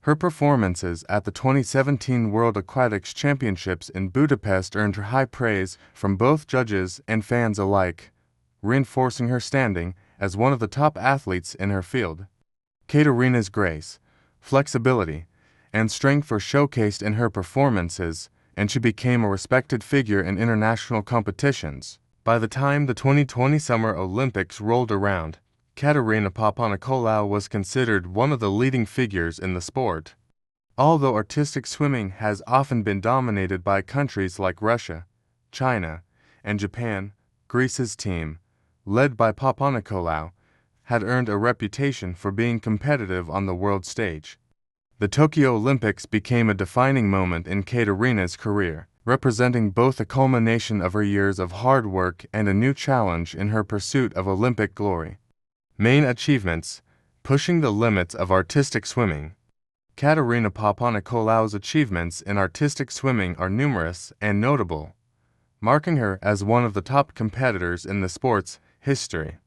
Her performances at the 2017 World Aquatics Championships in Budapest earned her high praise from both judges and fans alike, reinforcing her standing as one of the top athletes in her field. Katerina's grace, flexibility, and strength were showcased in her performances, and she became a respected figure in international competitions. By the time the 2020 Summer Olympics rolled around, Kateryna Papanicolaou was considered one of the leading figures in the sport. Although artistic swimming has often been dominated by countries like Russia, China, and Japan, Greece's team, led by Papanicolaou, had earned a reputation for being competitive on the world stage. The Tokyo Olympics became a defining moment in Kateryna's career, representing both a culmination of her years of hard work and a new challenge in her pursuit of Olympic glory. Main achievements: pushing the limits of artistic swimming. Kateryna Papanicolaou's achievements in artistic swimming are numerous and notable, marking her as one of the top competitors in the sport's history.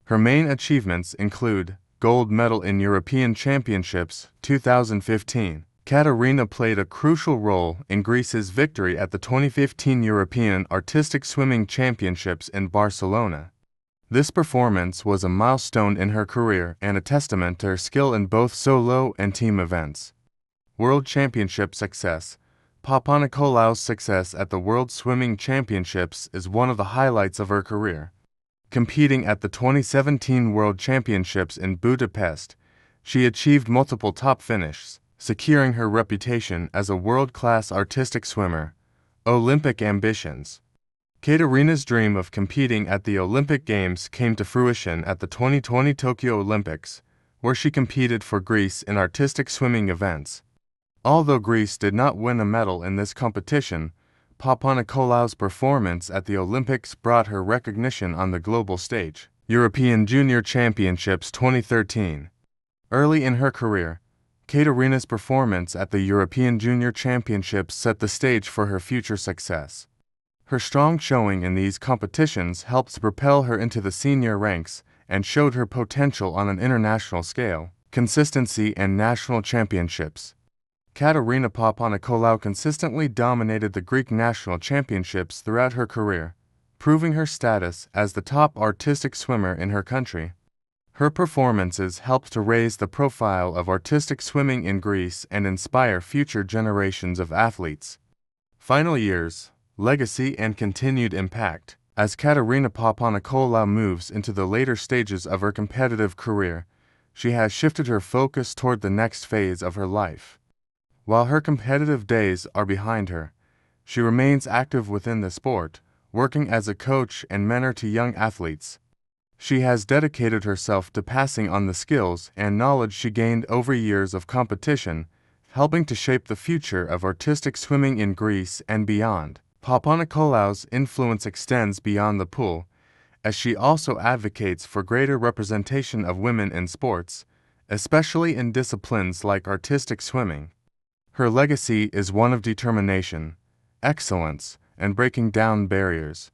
Her main achievements include gold medal in European Championships 2015. Kateryna played a crucial role in Greece's victory at the 2015 European Artistic Swimming Championships in Barcelona. This performance was a milestone in her career and a testament to her skill in both solo and team events. World Championship success. Papanicolaou's success at the World Swimming Championships is one of the highlights of her career. Competing at the 2017 World Championships in Budapest, she achieved multiple top finishes, securing her reputation as a world-class artistic swimmer. Olympic ambitions. Kateryna's dream of competing at the Olympic Games came to fruition at the 2020 Tokyo Olympics, where she competed for Greece in artistic swimming events. Although Greece did not win a medal in this competition, Papanicolaou's performance at the Olympics brought her recognition on the global stage. European Junior Championships 2013. Early in her career, Kateryna's performance at the European Junior Championships set the stage for her future success. Her strong showing in these competitions helped propel her into the senior ranks and showed her potential on an international scale. Consistency and national championships. Kateryna Papanicolaou consistently dominated the Greek national championships throughout her career, proving her status as the top artistic swimmer in her country. Her performances helped to raise the profile of artistic swimming in Greece and inspire future generations of athletes. Final years. Legacy and continued impact. As Kateryna Papanicolaou moves into the later stages of her competitive career, she has shifted her focus toward the next phase of her life. While her competitive days are behind her, she remains active within the sport, working as a coach and mentor to young athletes. She has dedicated herself to passing on the skills and knowledge she gained over years of competition, helping to shape the future of artistic swimming in Greece and beyond. Papanicolaou's influence extends beyond the pool, as she also advocates for greater representation of women in sports, especially in disciplines like artistic swimming. Her legacy is one of determination, excellence, and breaking down barriers.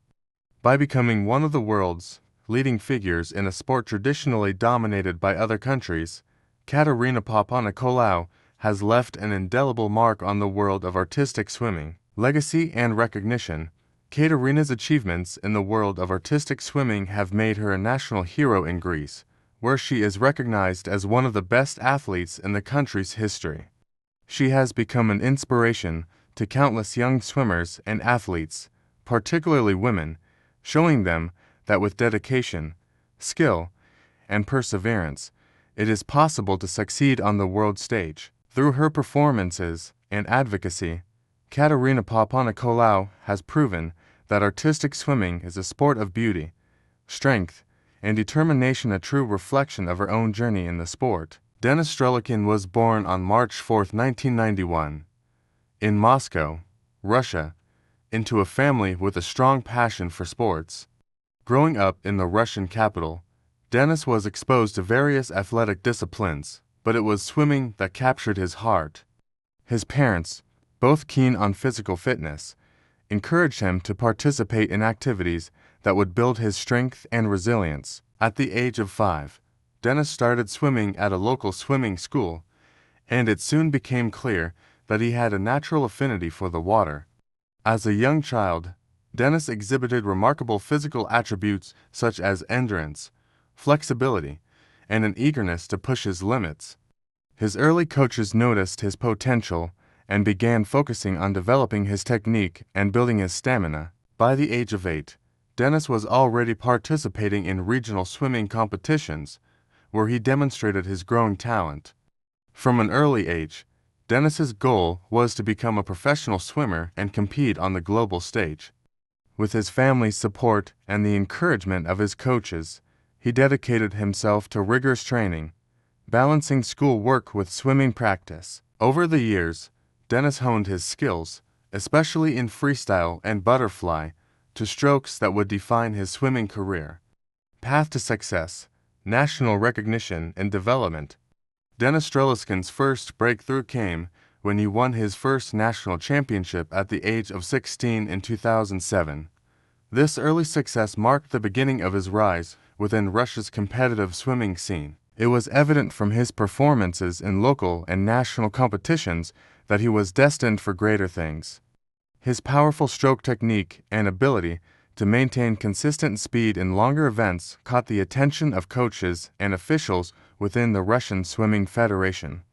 By becoming one of the world's leading figures in a sport traditionally dominated by other countries, Kateryna Papanicolaou has left an indelible mark on the world of artistic swimming. Legacy and recognition. Kateryna's achievements in the world of artistic swimming have made her a national hero in Greece, where she is recognized as one of the best athletes in the country's history. She has become an inspiration to countless young swimmers and athletes, particularly women, showing them that with dedication, skill, and perseverance, it is possible to succeed on the world stage. Through her performances and advocacy, Kateryna Papanicolaou has proven that artistic swimming is a sport of beauty, strength, and determination, a true reflection of her own journey in the sport. Denis Strelikin was born on March 4, 1991, in Moscow, Russia, into a family with a strong passion for sports. Growing up in the Russian capital, Denis was exposed to various athletic disciplines, but it was swimming that captured his heart. His parents, both keen on physical fitness, encouraged him to participate in activities that would build his strength and resilience. At the age of 5, Denis started swimming at a local swimming school, and it soon became clear that he had a natural affinity for the water. As a young child, Denis exhibited remarkable physical attributes such as endurance, flexibility, and an eagerness to push his limits. His early coaches noticed his potential and began focusing on developing his technique and building his stamina. By the age of 8, Denis was already participating in regional swimming competitions, where he demonstrated his growing talent. From an early age, Denis's goal was to become a professional swimmer and compete on the global stage. With his family's support and the encouragement of his coaches, he dedicated himself to rigorous training, balancing school work with swimming practice. Over the years, Denis honed his skills, especially in freestyle and butterfly, to strokes that would define his swimming career. Path to success, national recognition, and development. Denis Strelitzkin's first breakthrough came when he won his first national championship at the age of 16 in 2007. This early success marked the beginning of his rise within Russia's competitive swimming scene. It was evident from his performances in local and national competitions that he was destined for greater things. His powerful stroke technique and ability to maintain consistent speed in longer events caught the attention of coaches and officials within the Russian Swimming Federation.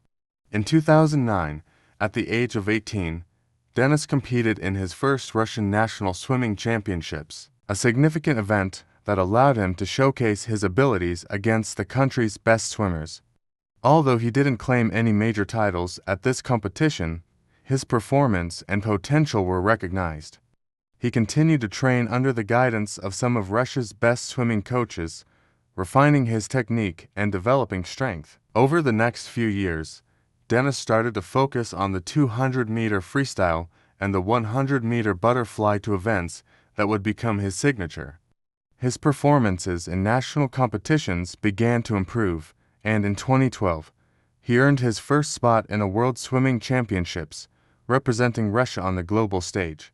In 2009, at the age of 18, Denis competed in his first Russian National Swimming Championships, a significant event that allowed him to showcase his abilities against the country's best swimmers. Although he didn't claim any major titles at this competition, his performance and potential were recognized. He continued to train under the guidance of some of Russia's best swimming coaches, refining his technique and developing strength. Over the next few years, Denis started to focus on the 200-meter freestyle and the 100-meter butterfly to events that would become his signature. His performances in national competitions began to improve, and in 2012, he earned his first spot in a World Swimming Championships, representing Russia on the global stage.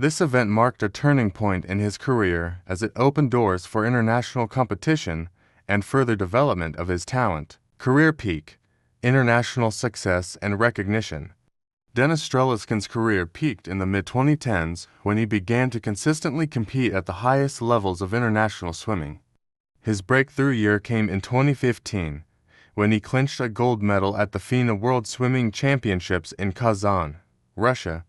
This event marked a turning point in his career as it opened doors for international competition and further development of his talent. Career peak, international success and recognition. Denis Strelitzkin's career peaked in the mid-2010s when he began to consistently compete at the highest levels of international swimming. His breakthrough year came in 2015, when he clinched a gold medal at the FINA World Swimming Championships in Kazan, Russia.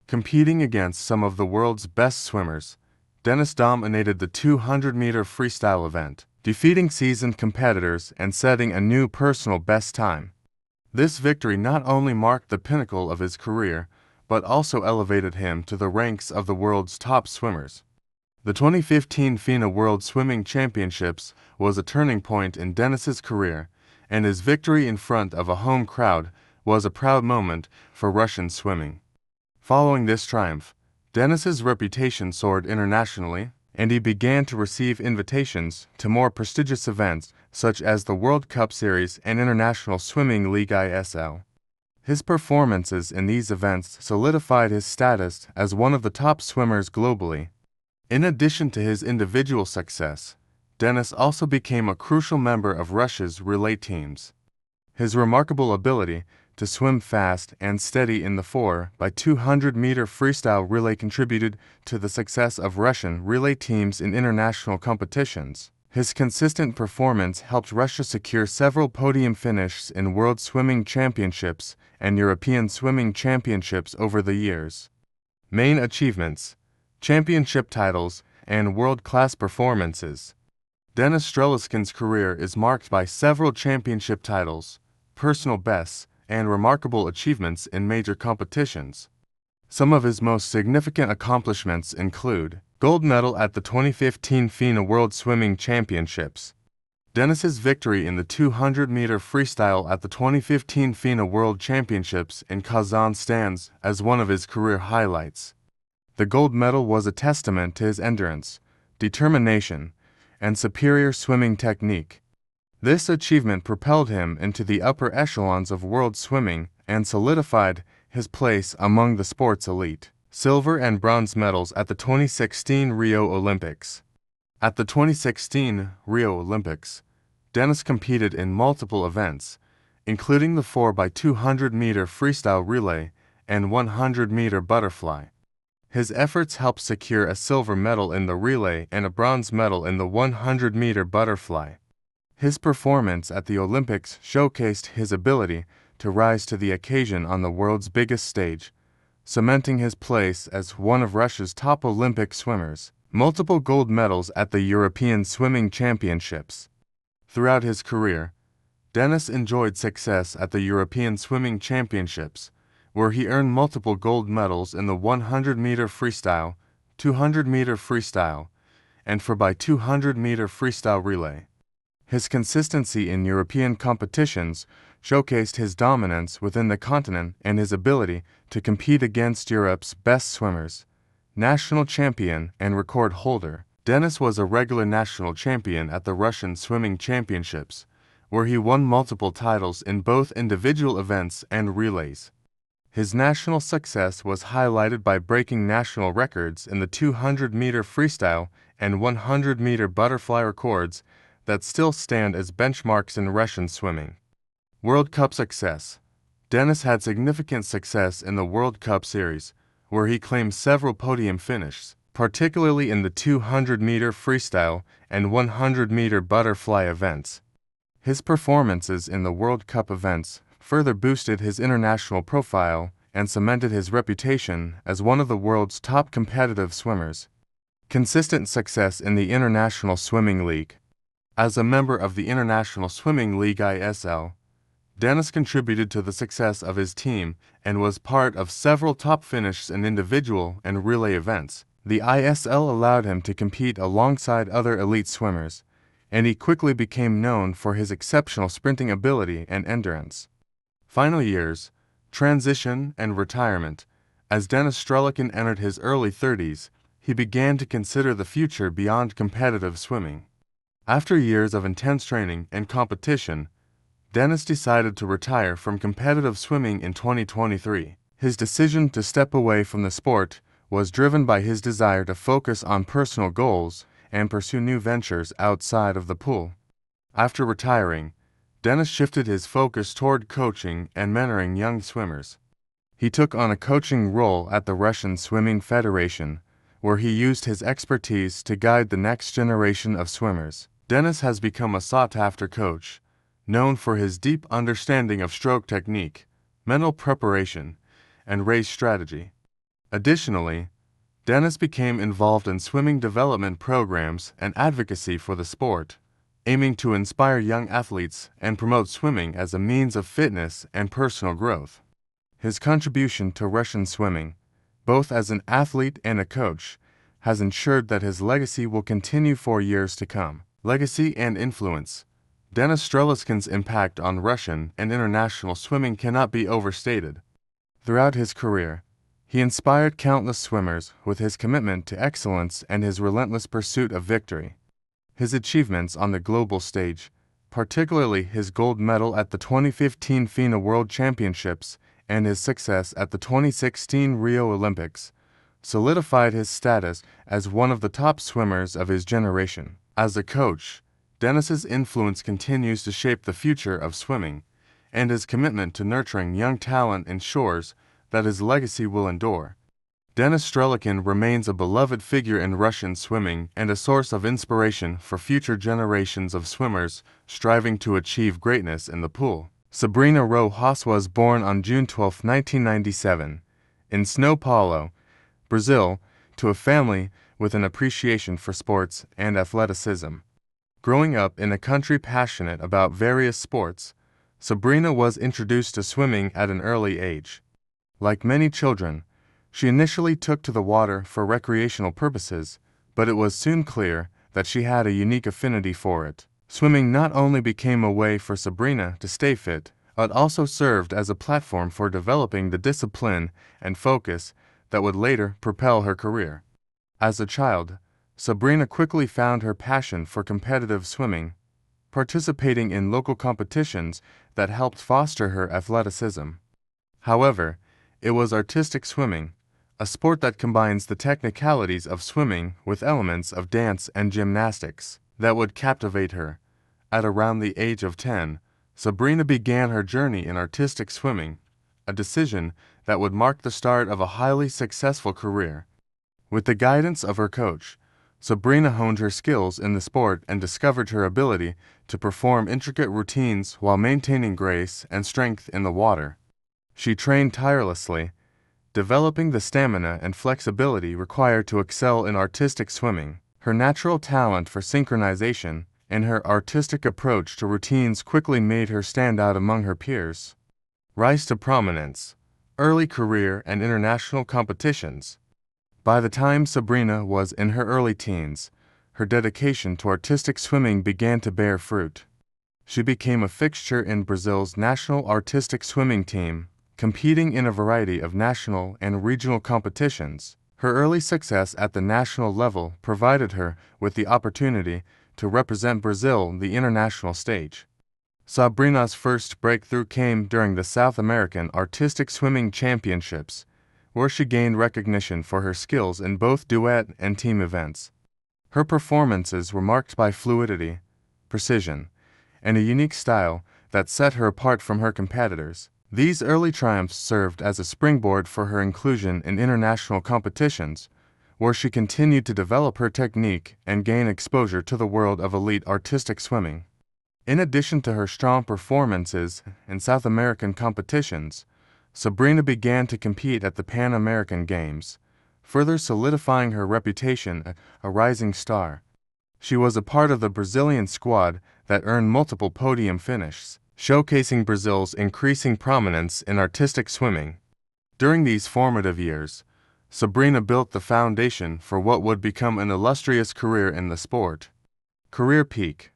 Competing against some of the world's best swimmers, Denis dominated the 200-meter freestyle event, defeating seasoned competitors and setting a new personal best time. This victory not only marked the pinnacle of his career, but also elevated him to the ranks of the world's top swimmers. The 2015 FINA World Swimming Championships was a turning point in Denis's career, and his victory in front of a home crowd was a proud moment for Russian swimming. Following this triumph, Denis's reputation soared internationally, and he began to receive invitations to more prestigious events such as the World Cup Series and International Swimming League ISL. His performances in these events solidified his status as one of the top swimmers globally. In addition to his individual success, Denis also became a crucial member of Russia's relay teams. His remarkable ability to swim fast and steady in the 4x200-meter freestyle relay contributed to the success of Russian relay teams in international competitions. His consistent performance helped Russia secure several podium finishes in World Swimming Championships and European Swimming Championships over the years. Main achievements: championship titles and world-class performances. Denis Strelitzkin's career is marked by several championship titles, personal bests, and remarkable achievements in major competitions. Some of his most significant accomplishments include gold medal at the 2015 FINA World Swimming Championships. Denis's victory in the 200-meter freestyle at the 2015 FINA World Championships in Kazan stands as one of his career highlights. The gold medal was a testament to his endurance, determination, and superior swimming technique. This achievement propelled him into the upper echelons of world swimming and solidified his place among the sport's elite. Silver and bronze medals at the 2016 Rio Olympics. At the 2016 Rio Olympics, Denis competed in multiple events, including the 4x200-meter freestyle relay and 100-meter butterfly. His efforts helped secure a silver medal in the relay and a bronze medal in the 100-meter butterfly. His performance at the Olympics showcased his ability to rise to the occasion on the world's biggest stage, cementing his place as one of Russia's top Olympic swimmers. Multiple gold medals at the European Swimming Championships. Throughout his career, Denis enjoyed success at the European Swimming Championships, where he earned multiple gold medals in the 100-meter freestyle, 200-meter freestyle, and 4x200-meter freestyle relay. His consistency in European competitions showcased his dominance within the continent and his ability to compete against Europe's best swimmers. National champion and record holder, Denis was a regular national champion at the Russian Swimming Championships, where he won multiple titles in both individual events and relays. His national success was highlighted by breaking national records in the 200-meter freestyle and 100-meter butterfly records that still stand as benchmarks in Russian swimming. World Cup success. Denis had significant success in the World Cup Series, where he claimed several podium finishes, particularly in the 200-meter freestyle and 100-meter butterfly events. His performances in the World Cup events further boosted his international profile and cemented his reputation as one of the world's top competitive swimmers. Consistent success in the International Swimming League. As a member of the International Swimming League ISL, Denis contributed to the success of his team and was part of several top finishes in individual and relay events. The ISL allowed him to compete alongside other elite swimmers, and he quickly became known for his exceptional sprinting ability and endurance. Final years, transition and retirement. As Denis Strelikin entered his early 30s, he began to consider the future beyond competitive swimming. After years of intense training and competition, Denis decided to retire from competitive swimming in 2023. His decision to step away from the sport was driven by his desire to focus on personal goals and pursue new ventures outside of the pool. After retiring, Denis shifted his focus toward coaching and mentoring young swimmers. He took on a coaching role at the Russian Swimming Federation, where he used his expertise to guide the next generation of swimmers. Denis has become a sought-after coach, known for his deep understanding of stroke technique, mental preparation, and race strategy. Additionally, Denis became involved in swimming development programs and advocacy for the sport, aiming to inspire young athletes and promote swimming as a means of fitness and personal growth. His contribution to Russian swimming, both as an athlete and a coach, has ensured that his legacy will continue for years to come. Legacy and influence. Denis Strelikin's impact on Russian and international swimming cannot be overstated. Throughout his career, he inspired countless swimmers with his commitment to excellence and his relentless pursuit of victory. His achievements on the global stage, particularly his gold medal at the 2015 FINA World Championships and his success at the 2016 Rio Olympics, solidified his status as one of the top swimmers of his generation. As a coach, Denis's influence continues to shape the future of swimming, and his commitment to nurturing young talent ensures that his legacy will endure. Denis Strelikin remains a beloved figure in Russian swimming and a source of inspiration for future generations of swimmers striving to achieve greatness in the pool. Sabrina Rojas was born on June 12, 1997, in São Paulo, Brazil, to a family with an appreciation for sports and athleticism. Growing up in a country passionate about various sports, Sabrina was introduced to swimming at an early age. Like many children, she initially took to the water for recreational purposes, but it was soon clear that she had a unique affinity for it. Swimming not only became a way for Sabrina to stay fit, but also served as a platform for developing the discipline and focus that would later propel her career. As a child, Sabrina quickly found her passion for competitive swimming, participating in local competitions that helped foster her athleticism. However, it was artistic swimming, a sport that combines the technicalities of swimming with elements of dance and gymnastics, that would captivate her. At around the age of 10, Sabrina began her journey in artistic swimming, a decision that would mark the start of a highly successful career. With the guidance of her coach, Sabrina honed her skills in the sport and discovered her ability to perform intricate routines while maintaining grace and strength in the water. She trained tirelessly, developing the stamina and flexibility required to excel in artistic swimming. Her natural talent for synchronization and her artistic approach to routines quickly made her stand out among her peers. Rise to prominence, early career and international competitions. By the time Sabrina was in her early teens, her dedication to artistic swimming began to bear fruit. She became a fixture in Brazil's national artistic swimming team, competing in a variety of national and regional competitions. Her early success at the national level provided her with the opportunity to represent Brazil on the international stage. Sabrina's first breakthrough came during the South American Artistic Swimming Championships, where she gained recognition for her skills in both duet and team events. Her performances were marked by fluidity, precision, and a unique style that set her apart from her competitors. These early triumphs served as a springboard for her inclusion in international competitions, where she continued to develop her technique and gain exposure to the world of elite artistic swimming. In addition to her strong performances in South American competitions, Sabrina began to compete at the Pan American Games, further solidifying her reputation as a rising star. She was a part of the Brazilian squad that earned multiple podium finishes, showcasing Brazil's increasing prominence in artistic swimming. During these formative years, Sabrina built the foundation for what would become an illustrious career in the sport. Career peak,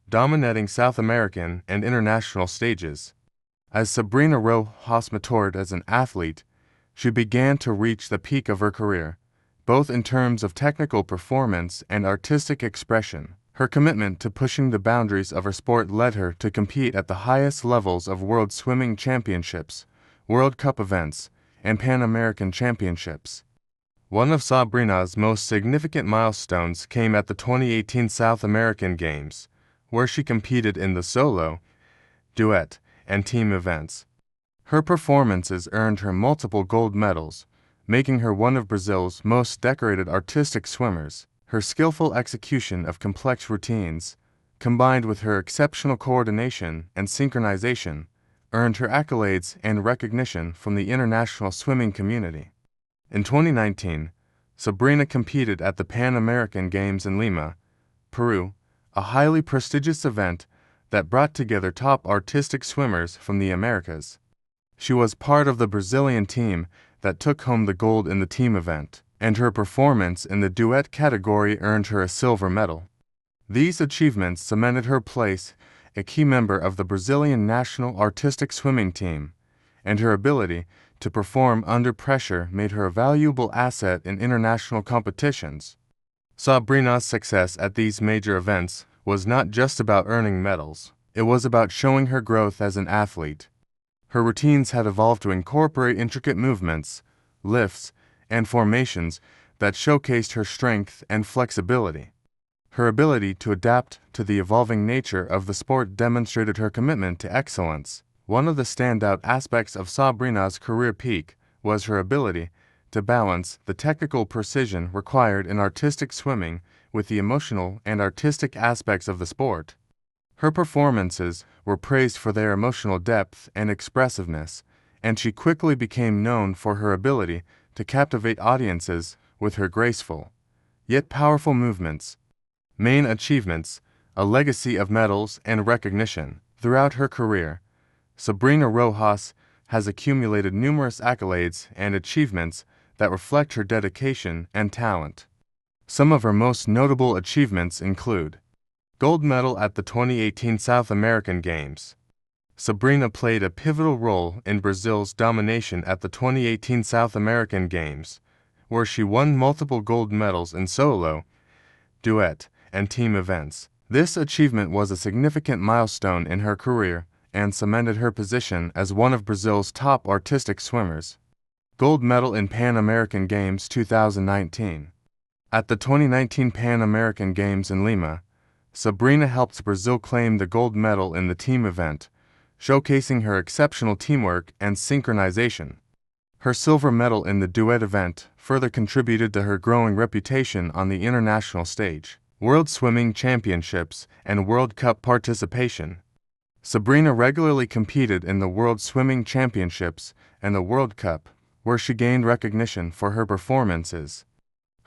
dominating South American and international stages. As Sabrina Rojas matured as an athlete, she began to reach the peak of her career, both in terms of technical performance and artistic expression. Her commitment to pushing the boundaries of her sport led her to compete at the highest levels of World Swimming Championships, World Cup events, and Pan American Championships. One of Sabrina's most significant milestones came at the 2018 South American Games, where she competed in the solo, duet, and team events. Her performances earned her multiple gold medals, making her one of Brazil's most decorated artistic swimmers. Her skillful execution of complex routines, combined with her exceptional coordination and synchronization, earned her accolades and recognition from the international swimming community. In 2019, Sabrina competed at the Pan American Games in Lima, Peru, a highly prestigious event that brought together top artistic swimmers from the Americas. She was part of the Brazilian team that took home the gold in the team event, and her performance in the duet category earned her a silver medal. These achievements cemented her place a key member of the Brazilian national artistic swimming team, and her ability to perform under pressure made her a valuable asset in international competitions. Sabrina's success at these major events was not just about earning medals, it was about showing her growth as an athlete. Her routines had evolved to incorporate intricate movements, lifts, and formations that showcased her strength and flexibility. Her ability to adapt to the evolving nature of the sport demonstrated her commitment to excellence. One of the standout aspects of Sabrina's career peak was her ability to balance the technical precision required in artistic swimming with the emotional and artistic aspects of the sport. Her performances were praised for their emotional depth and expressiveness, and she quickly became known for her ability to captivate audiences with her graceful, yet powerful movements. Main achievements, a legacy of medals and recognition. Throughout her career, Sabrina Rojas has accumulated numerous accolades and achievements that reflect her dedication and talent. Some of her most notable achievements include gold medal at the 2018 South American Games. Sabrina played a pivotal role in Brazil's domination at the 2018 South American Games, where she won multiple gold medals in solo, duet, and team events. This achievement was a significant milestone in her career and cemented her position as one of Brazil's top artistic swimmers. Gold medal in Pan American Games 2019. At the 2019 Pan American Games in Lima, Sabrina helped Brazil claim the gold medal in the team event, showcasing her exceptional teamwork and synchronization. Her silver medal in the duet event further contributed to her growing reputation on the international stage. World Swimming Championships and World Cup participation. Sabrina regularly competed in the World Swimming Championships and the World Cup, where she gained recognition for her performances.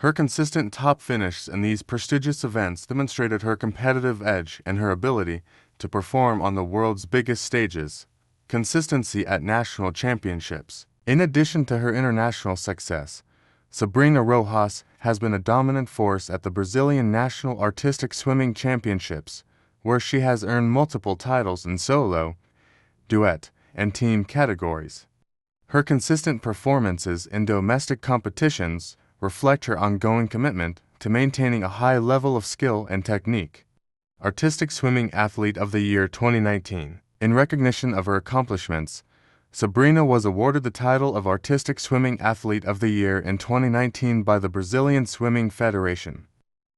Her consistent top finishes in these prestigious events demonstrated her competitive edge and her ability to perform on the world's biggest stages. Consistency at national championships. In addition to her international success, Sabrina Rojas has been a dominant force at the Brazilian National Artistic Swimming Championships, where she has earned multiple titles in solo, duet, and team categories. Her consistent performances in domestic competitions reflect her ongoing commitment to maintaining a high level of skill and technique. Artistic Swimming Athlete of the Year 2019. In recognition of her accomplishments, Sabrina was awarded the title of Artistic Swimming Athlete of the Year in 2019 by the Brazilian Swimming Federation.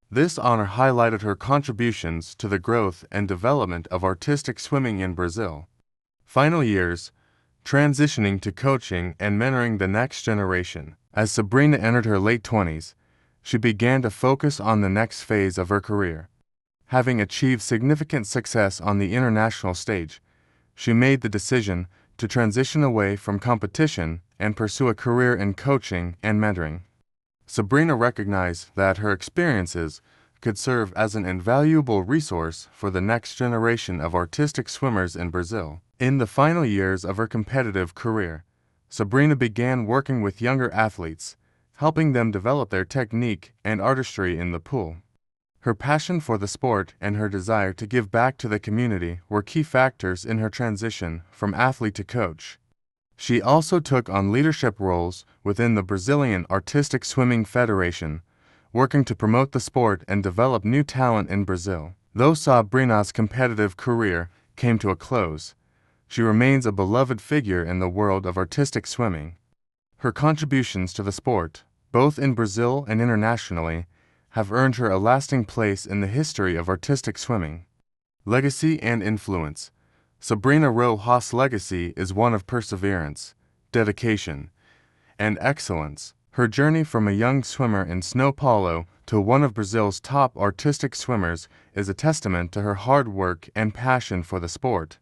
This honor highlighted her contributions to the growth and development of artistic swimming in Brazil. Final years, transitioning to coaching and mentoring the next generation. As Sabrina entered her late 20s, she began to focus on the next phase of her career. Having achieved significant success on the international stage, she made the decision to transition away from competition and pursue a career in coaching and mentoring. Sabrina recognized that her experiences could serve as an invaluable resource for the next generation of artistic swimmers in Brazil. In the final years of her competitive career, Sabrina began working with younger athletes, helping them develop their technique and artistry in the pool. Her passion for the sport and her desire to give back to the community were key factors in her transition from athlete to coach. She also took on leadership roles within the Brazilian Artistic Swimming Federation, working to promote the sport and develop new talent in Brazil. Though Sabrina's competitive career came to a close, she remains a beloved figure in the world of artistic swimming. Her contributions to the sport, both in Brazil and internationally, have earned her a lasting place in the history of artistic swimming. Legacy and influence. Sabrina Rojas' legacy is one of perseverance, dedication, and excellence. Her journey from a young swimmer in snow polo to one of Brazil's top artistic swimmers is a testament to her hard work and passion for the sport.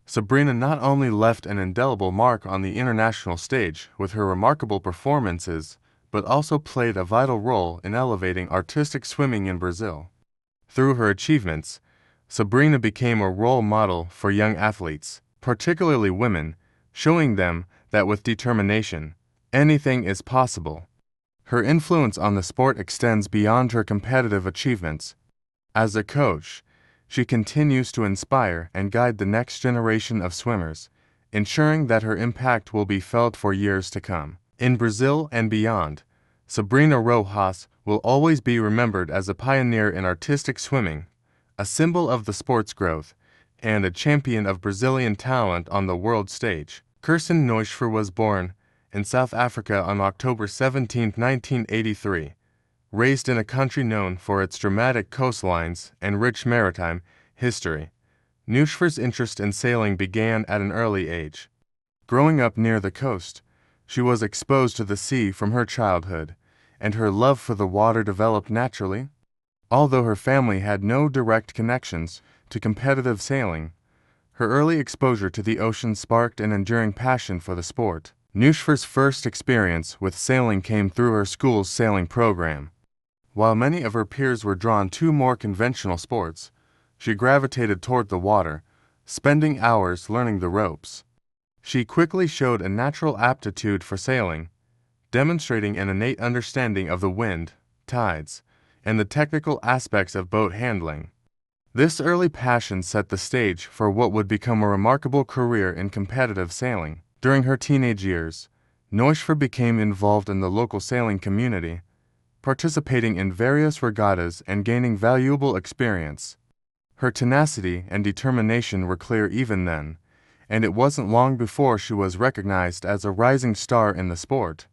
Sabrina not only left an indelible mark on the international stage with her remarkable performances, but also played a vital role in elevating artistic swimming in Brazil. Through her achievements, Sabrina became a role model for young athletes, particularly women, showing them that with determination, anything is possible. Her influence on the sport extends beyond her competitive achievements. As a coach, she continues to inspire and guide the next generation of swimmers, ensuring that her impact will be felt for years to come. In Brazil and beyond, Sabrina Rojas will always be remembered as a pioneer in artistic swimming, a symbol of the sport's growth, and a champion of Brazilian talent on the world stage. Kirsten Neuscher was born in South Africa on October 17, 1983. Raised in a country known for its dramatic coastlines and rich maritime history, Neuscher's interest in sailing began at an early age. Growing up near the coast, she was exposed to the sea from her childhood, and her love for the water developed naturally. Although her family had no direct connections to competitive sailing, her early exposure to the ocean sparked an enduring passion for the sport. Neuscher's first experience with sailing came through her school's sailing program. While many of her peers were drawn to more conventional sports, she gravitated toward the water, spending hours learning the ropes. She quickly showed a natural aptitude for sailing, demonstrating an innate understanding of the wind, tides, and the technical aspects of boat handling. This early passion set the stage for what would become a remarkable career in competitive sailing. During her teenage years, Neuscher became involved in the local sailing community, participating in various regattas and gaining valuable experience. Her tenacity and determination were clear even then, and it wasn't long before she was recognized as a rising star in the sport.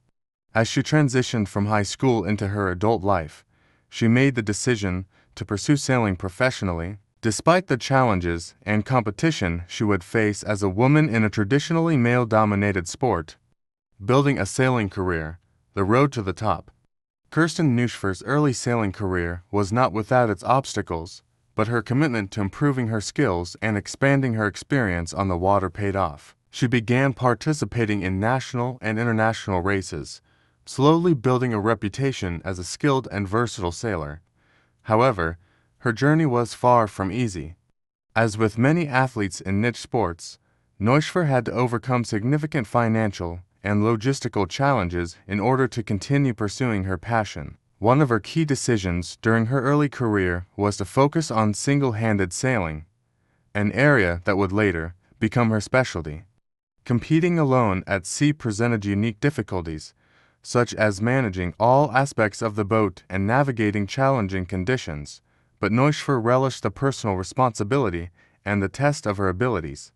As she transitioned from high school into her adult life, she made the decision to pursue sailing professionally. Despite the challenges and competition she would face as a woman in a traditionally male-dominated sport, building a sailing career, the road to the top. Kirsten Neuscher's early sailing career was not without its obstacles, but her commitment to improving her skills and expanding her experience on the water paid off. She began participating in national and international races, slowly building a reputation as a skilled and versatile sailor. However, her journey was far from easy. As with many athletes in niche sports, Neuschwer had to overcome significant financial and logistical challenges in order to continue pursuing her passion. One of her key decisions during her early career was to focus on single-handed sailing, an area that would later become her specialty. Competing alone at sea presented unique difficulties, such as managing all aspects of the boat and navigating challenging conditions, but Neuschwer relished the personal responsibility and the test of her abilities.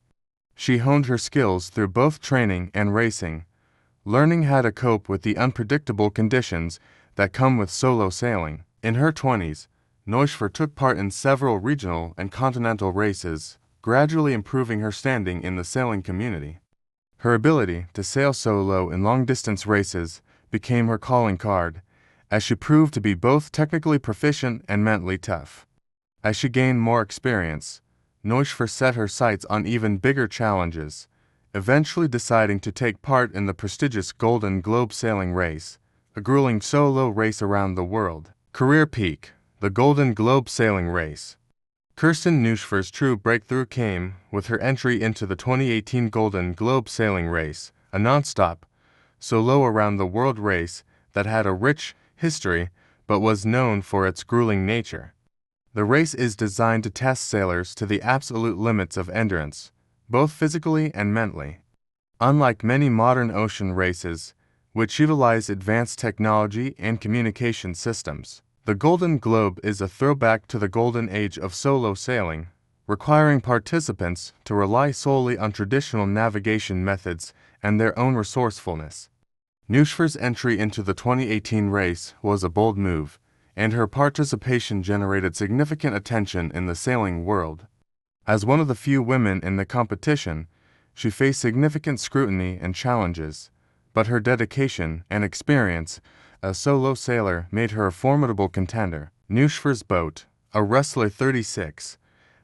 She honed her skills through both training and racing, learning how to cope with the unpredictable conditions that come with solo sailing. In her 20s, Neuschwer took part in several regional and continental races, gradually improving her standing in the sailing community. Her ability to sail solo in long-distance races became her calling card, as she proved to be both technically proficient and mentally tough. As she gained more experience, Neuschwer set her sights on even bigger challenges, eventually deciding to take part in the prestigious Golden Globe sailing race, a grueling solo race around the world. Career peak: the Golden Globe sailing race. Kirsten Neuschwer's true breakthrough came with her entry into the 2018 Golden Globe sailing race, a non-stop, solo around the world race that had a rich history but was known for its grueling nature. The race is designed to test sailors to the absolute limits of endurance, both physically and mentally. Unlike many modern ocean races, which utilize advanced technology and communication systems, the Golden Globe is a throwback to the golden age of solo sailing, requiring participants to rely solely on traditional navigation methods and their own resourcefulness. Neuschwer's entry into the 2018 race was a bold move, and her participation generated significant attention in the sailing world. As one of the few women in the competition, she faced significant scrutiny and challenges, but her dedication and experience as a solo sailor made her a formidable contender. Neuschwer's boat, a Rustler 36,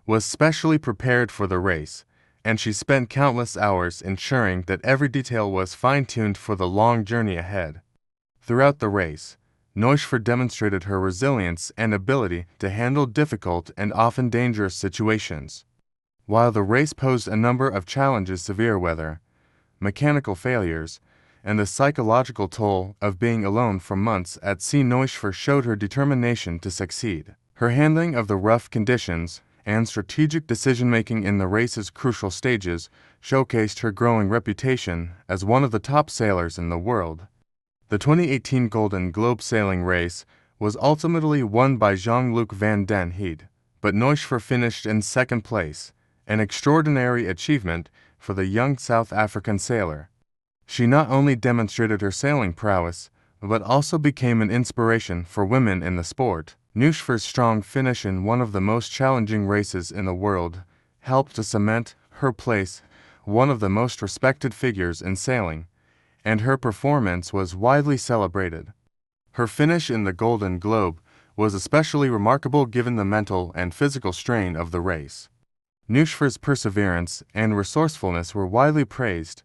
was specially prepared for the race, and she spent countless hours ensuring that every detail was fine-tuned for the long journey ahead. Throughout the race, Neuschwer demonstrated her resilience and ability to handle difficult and often dangerous situations. While the race posed a number of challenges: severe weather, mechanical failures, and the psychological toll of being alone for months at sea, Neuschwer showed her determination to succeed. Her handling of the rough conditions and strategic decision-making in the race's crucial stages showcased her growing reputation as one of the top sailors in the world. The 2018 Golden Globe sailing race was ultimately won by Jean-Luc Van den Heide, but Neuschwer finished in second place, an extraordinary achievement for the young South African sailor. She not only demonstrated her sailing prowess, but also became an inspiration for women in the sport. Neuschwer's strong finish in one of the most challenging races in the world helped to cement her place one of the most respected figures in sailing, and her performance was widely celebrated. Her finish in the Golden Globe was especially remarkable given the mental and physical strain of the race. Neuschwer's perseverance and resourcefulness were widely praised,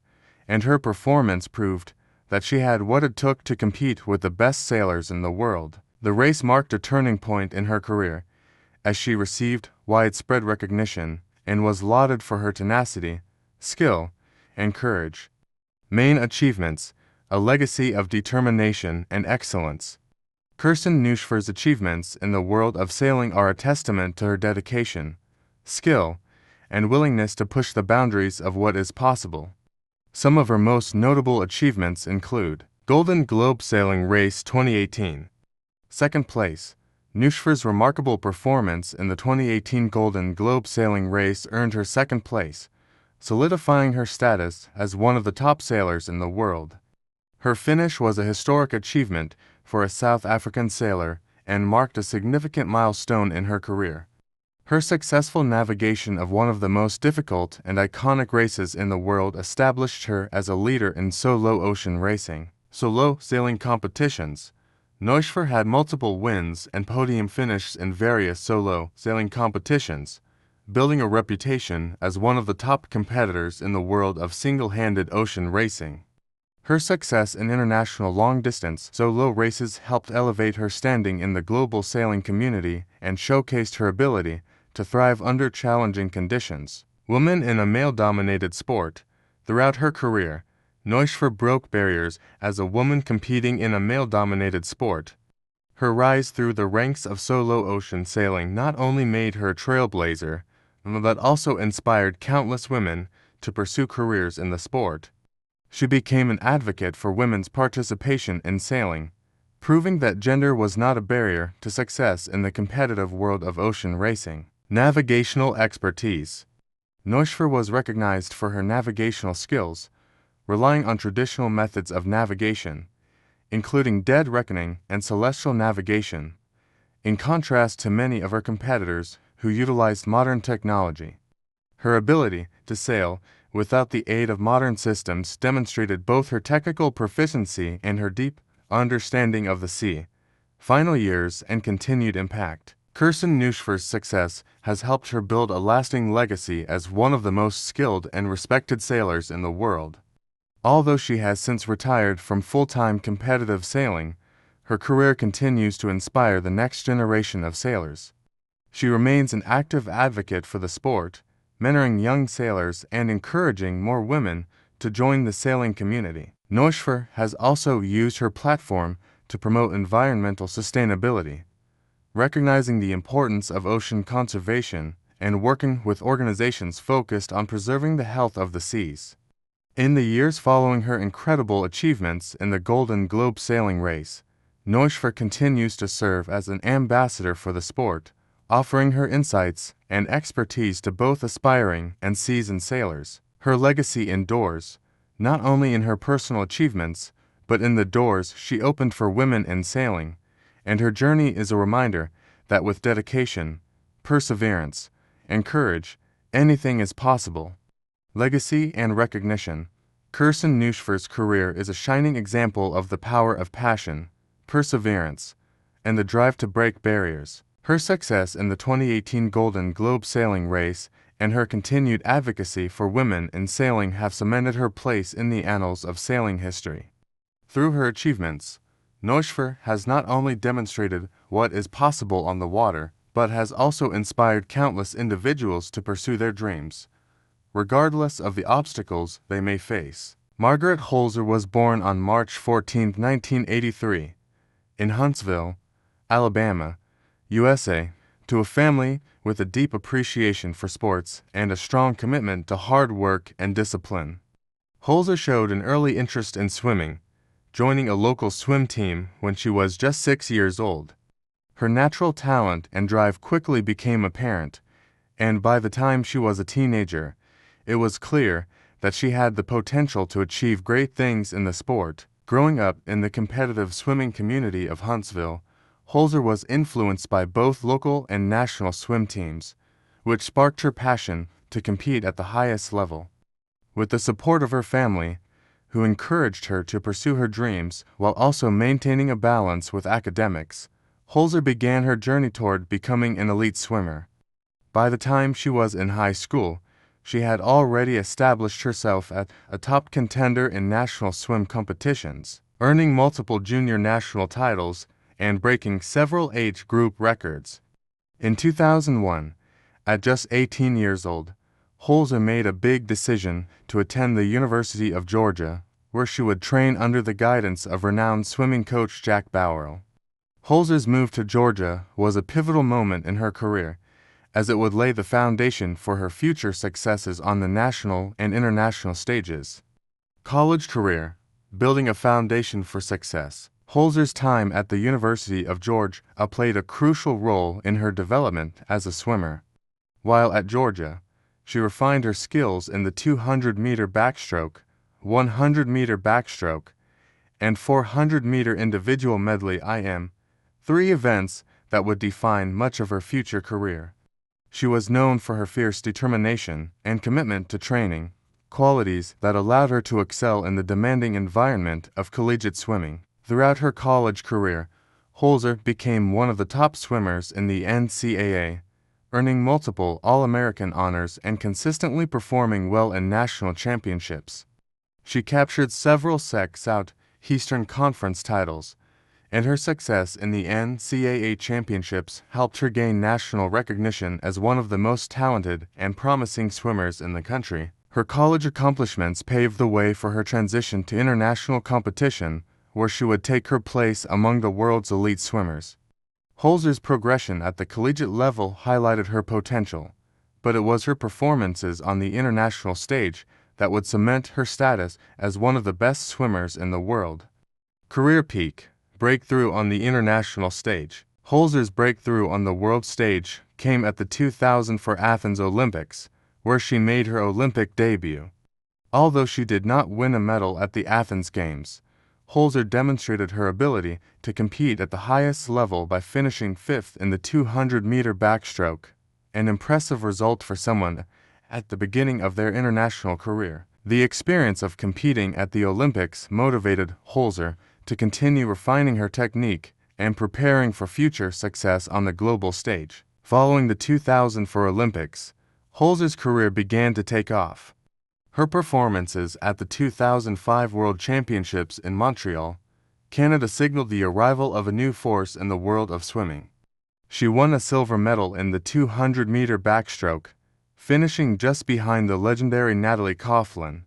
and her performance proved that she had what it took to compete with the best sailors in the world. The race marked a turning point in her career, as she received widespread recognition and was lauded for her tenacity, skill, and courage. Main achievements: a legacy of determination and excellence. Kirsten Neuschwer's achievements in the world of sailing are a testament to her dedication, skill, and willingness to push the boundaries of what is possible. Some of her most notable achievements include: Golden Globe Sailing Race 2018. Second place. Neuschwer's remarkable performance in the 2018 Golden Globe Sailing Race earned her second place, solidifying her status as one of the top sailors in the world. Her finish was a historic achievement for a South African sailor and marked a significant milestone in her career. Her successful navigation of one of the most difficult and iconic races in the world established her as a leader in solo ocean racing. Solo sailing competitions. Neuschwer had multiple wins and podium finishes in various solo sailing competitions, building a reputation as one of the top competitors in the world of single-handed ocean racing. Her success in international long-distance solo races helped elevate her standing in the global sailing community and showcased her ability to thrive under challenging conditions. Woman in a male-dominated sport. Throughout her career, Neuschwer broke barriers as a woman competing in a male-dominated sport. Her rise through the ranks of solo ocean sailing not only made her a trailblazer, but also inspired countless women to pursue careers in the sport. She became an advocate for women's participation in sailing, proving that gender was not a barrier to success in the competitive world of ocean racing. Navigational expertise. Neuschwer was recognized for her navigational skills, relying on traditional methods of navigation, including dead reckoning and celestial navigation, in contrast to many of her competitors who utilized modern technology. Her ability to sail without the aid of modern systems demonstrated both her technical proficiency and her deep understanding of the sea, final years, and continued impact. Kirsten Neuschwer's success has helped her build a lasting legacy as one of the most skilled and respected sailors in the world. Although she has since retired from full-time competitive sailing, her career continues to inspire the next generation of sailors. She remains an active advocate for the sport, mentoring young sailors and encouraging more women to join the sailing community. Neuschwer has also used her platform to promote environmental sustainability, recognizing the importance of ocean conservation and working with organizations focused on preserving the health of the seas. In the years following her incredible achievements in the Golden Globe sailing race, Neuschwer continues to serve as an ambassador for the sport, offering her insights and expertise to both aspiring and seasoned sailors. Her legacy endures, not only in her personal achievements, but in the doors she opened for women in sailing, and her journey is a reminder that with dedication, perseverance, and courage, anything is possible. Legacy and recognition. Kirsten Neuschwer's career is a shining example of the power of passion, perseverance, and the drive to break barriers. Her success in the 2018 Golden Globe sailing race and her continued advocacy for women in sailing have cemented her place in the annals of sailing history. Through her achievements, Neuschwer has not only demonstrated what is possible on the water, but has also inspired countless individuals to pursue their dreams, regardless of the obstacles they may face. Margaret Holzer was born on March 14, 1983, in Huntsville, Alabama, USA, to a family with a deep appreciation for sports and a strong commitment to hard work and discipline. Holzer showed an early interest in swimming, joining a local swim team when she was just 6 years old. Her natural talent and drive quickly became apparent, and by the time she was a teenager, it was clear that she had the potential to achieve great things in the sport. Growing up in the competitive swimming community of Huntsville, Holzer was influenced by both local and national swim teams, which sparked her passion to compete at the highest level. With the support of her family, who encouraged her to pursue her dreams while also maintaining a balance with academics, Holzer began her journey toward becoming an elite swimmer. By the time she was in high school, she had already established herself as a top contender in national swim competitions, earning multiple junior national titles and breaking several age group records. In 2001, at just 18 years old, Holzer made a big decision to attend the University of Georgia, where she would train under the guidance of renowned swimming coach Jack Bowrell. Holzer's move to Georgia was a pivotal moment in her career, as it would lay the foundation for her future successes on the national and international stages. College career, building a foundation for success. Holzer's time at the University of Georgia played a crucial role in her development as a swimmer. While at Georgia, she refined her skills in the 200-meter backstroke, 100-meter backstroke, and 400-meter individual medley IM, 3 events that would define much of her future career. She was known for her fierce determination and commitment to training, qualities that allowed her to excel in the demanding environment of collegiate swimming. Throughout her college career, Holzer became one of the top swimmers in the NCAA, earning multiple All-American honors and consistently performing well in national championships. She captured several Southeastern Conference titles, and her success in the NCAA championships helped her gain national recognition as one of the most talented and promising swimmers in the country. Her college accomplishments paved the way for her transition to international competition, where she would take her place among the world's elite swimmers. Holzer's progression at the collegiate level highlighted her potential, but it was her performances on the international stage that would cement her status as one of the best swimmers in the world. Career peak. Breakthrough on the international stage. Holzer's breakthrough on the world stage came at the 2004 Athens Olympics, where she made her Olympic debut. Although she did not win a medal at the Athens Games, Holzer demonstrated her ability to compete at the highest level by finishing fifth in the 200-meter backstroke, an impressive result for someone at the beginning of their international career. The experience of competing at the Olympics motivated Holzer to continue refining her technique and preparing for future success on the global stage. Following the 2004 Olympics, Holzer's career began to take off. Her performances at the 2005 World Championships in Montreal, Canada signaled the arrival of a new force in the world of swimming. She won a silver medal in the 200-meter backstroke, finishing just behind the legendary Natalie Coughlin.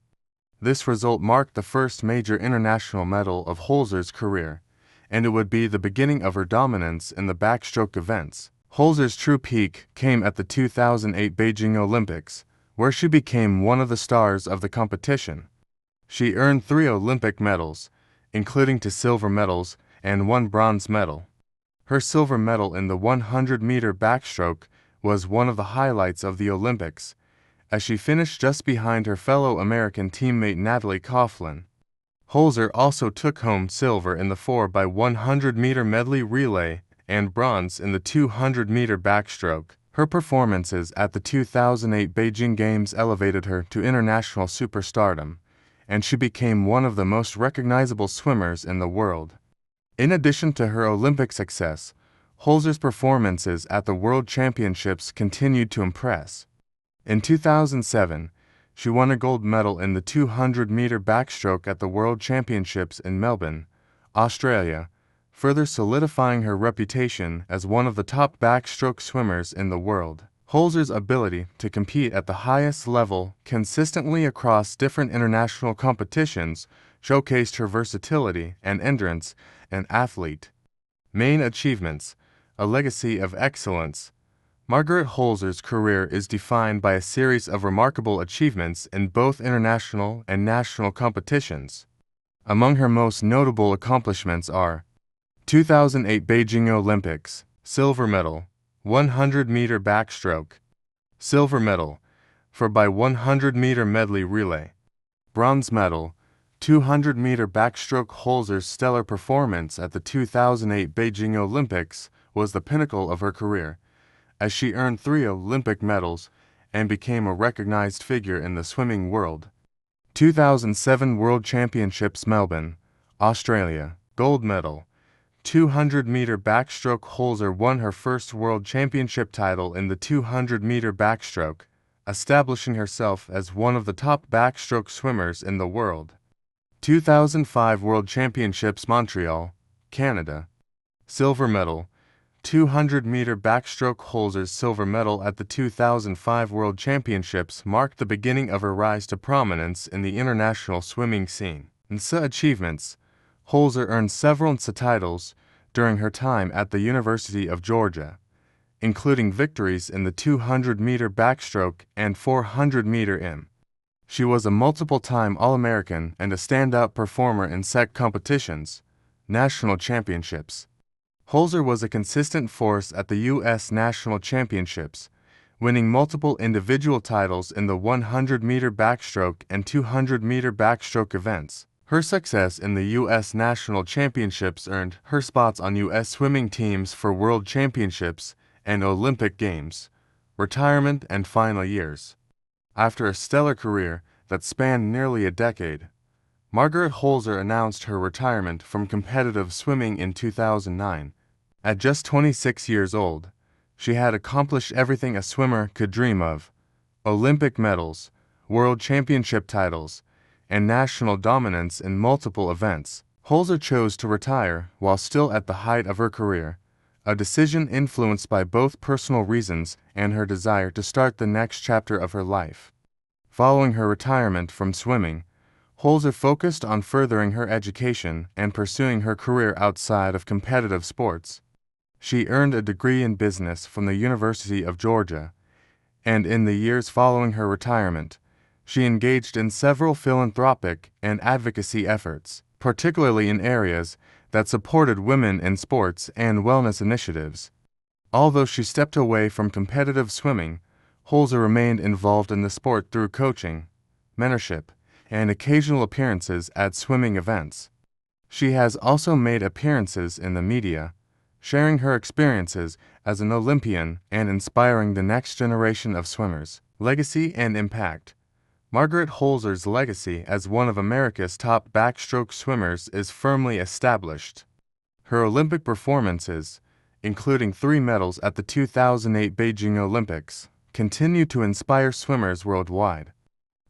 This result marked the first major international medal of Holzer's career, and it would be the beginning of her dominance in the backstroke events. Holzer's true peak came at the 2008 Beijing Olympics, where she became one of the stars of the competition. She earned 3 Olympic medals, including 2 silver medals and 1 bronze medal. Her silver medal in the 100-meter backstroke was one of the highlights of the Olympics, as she finished just behind her fellow American teammate Natalie Coughlin. Holzer also took home silver in the 4x100-meter medley relay and bronze in the 200-meter backstroke. Her performances at the 2008 Beijing Games elevated her to international superstardom, and she became one of the most recognizable swimmers in the world. In addition to her Olympic success, Holzer's performances at the World Championships continued to impress. In 2007, she won a gold medal in the 200-meter backstroke at the World Championships in Melbourne, Australia, further solidifying her reputation as one of the top backstroke swimmers in the world. Holzer's ability to compete at the highest level consistently across different international competitions showcased her versatility and endurance as an athlete. Main achievements: a legacy of excellence. Margaret Holzer's career is defined by a series of remarkable achievements in both international and national competitions. Among her most notable accomplishments are 2008 Beijing Olympics, silver medal, 100-meter backstroke, silver medal, 4x100-meter medley relay, bronze medal, 200-meter backstroke. Holzer's stellar performance at the 2008 Beijing Olympics was the pinnacle of her career, as she earned 3 Olympic medals and became a recognized figure in the swimming world. 2007 World Championships Melbourne, Australia, gold medal, 200-meter backstroke. Holzer won her first World Championship title in the 200-meter backstroke, establishing herself as one of the top backstroke swimmers in the world. 2005 World Championships Montreal, Canada, silver medal, 200-meter backstroke. Holzer's silver medal at the 2005 World Championships marked the beginning of her rise to prominence in the international swimming scene. NCAA achievements: Holzer earned several NCAA titles during her time at the University of Georgia, including victories in the 200-meter backstroke and 400-meter IM. She was a multiple-time All-American and a standout performer in SEC competitions, national championships. Holzer was a consistent force at the U.S. National Championships, winning multiple individual titles in the 100-meter backstroke and 200-meter backstroke events. Her success in the U.S. National Championships earned her spots on U.S. swimming teams for World Championships and Olympic Games, retirement, and final years. After a stellar career that spanned nearly a decade, Margaret Holzer announced her retirement from competitive swimming in 2009. At just 26 years old, she had accomplished everything a swimmer could dream of: Olympic medals, World Championship titles, and national dominance in multiple events. Holzer chose to retire while still at the height of her career, a decision influenced by both personal reasons and her desire to start the next chapter of her life. Following her retirement from swimming, Holzer focused on furthering her education and pursuing her career outside of competitive sports. She earned a degree in business from the University of Georgia, and in the years following her retirement, she engaged in several philanthropic and advocacy efforts, particularly in areas that supported women in sports and wellness initiatives. Although she stepped away from competitive swimming, Holzer remained involved in the sport through coaching, mentorship, and occasional appearances at swimming events. She has also made appearances in the media, sharing her experiences as an Olympian and inspiring the next generation of swimmers. Legacy and impact. Margaret Holzer's legacy as one of America's top backstroke swimmers is firmly established. Her Olympic performances, including 3 medals at the 2008 Beijing Olympics, continue to inspire swimmers worldwide.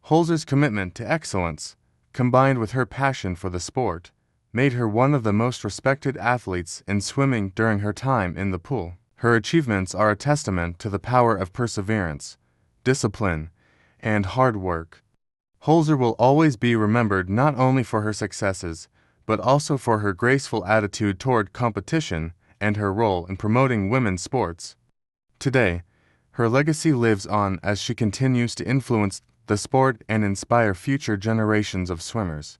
Holzer's commitment to excellence, combined with her passion for the sport, made her one of the most respected athletes in swimming during her time in the pool. Her achievements are a testament to the power of perseverance, discipline, and hard work. Holzer will always be remembered not only for her successes, but also for her graceful attitude toward competition and her role in promoting women's sports. Today, her legacy lives on as she continues to influence the sport and inspire future generations of swimmers.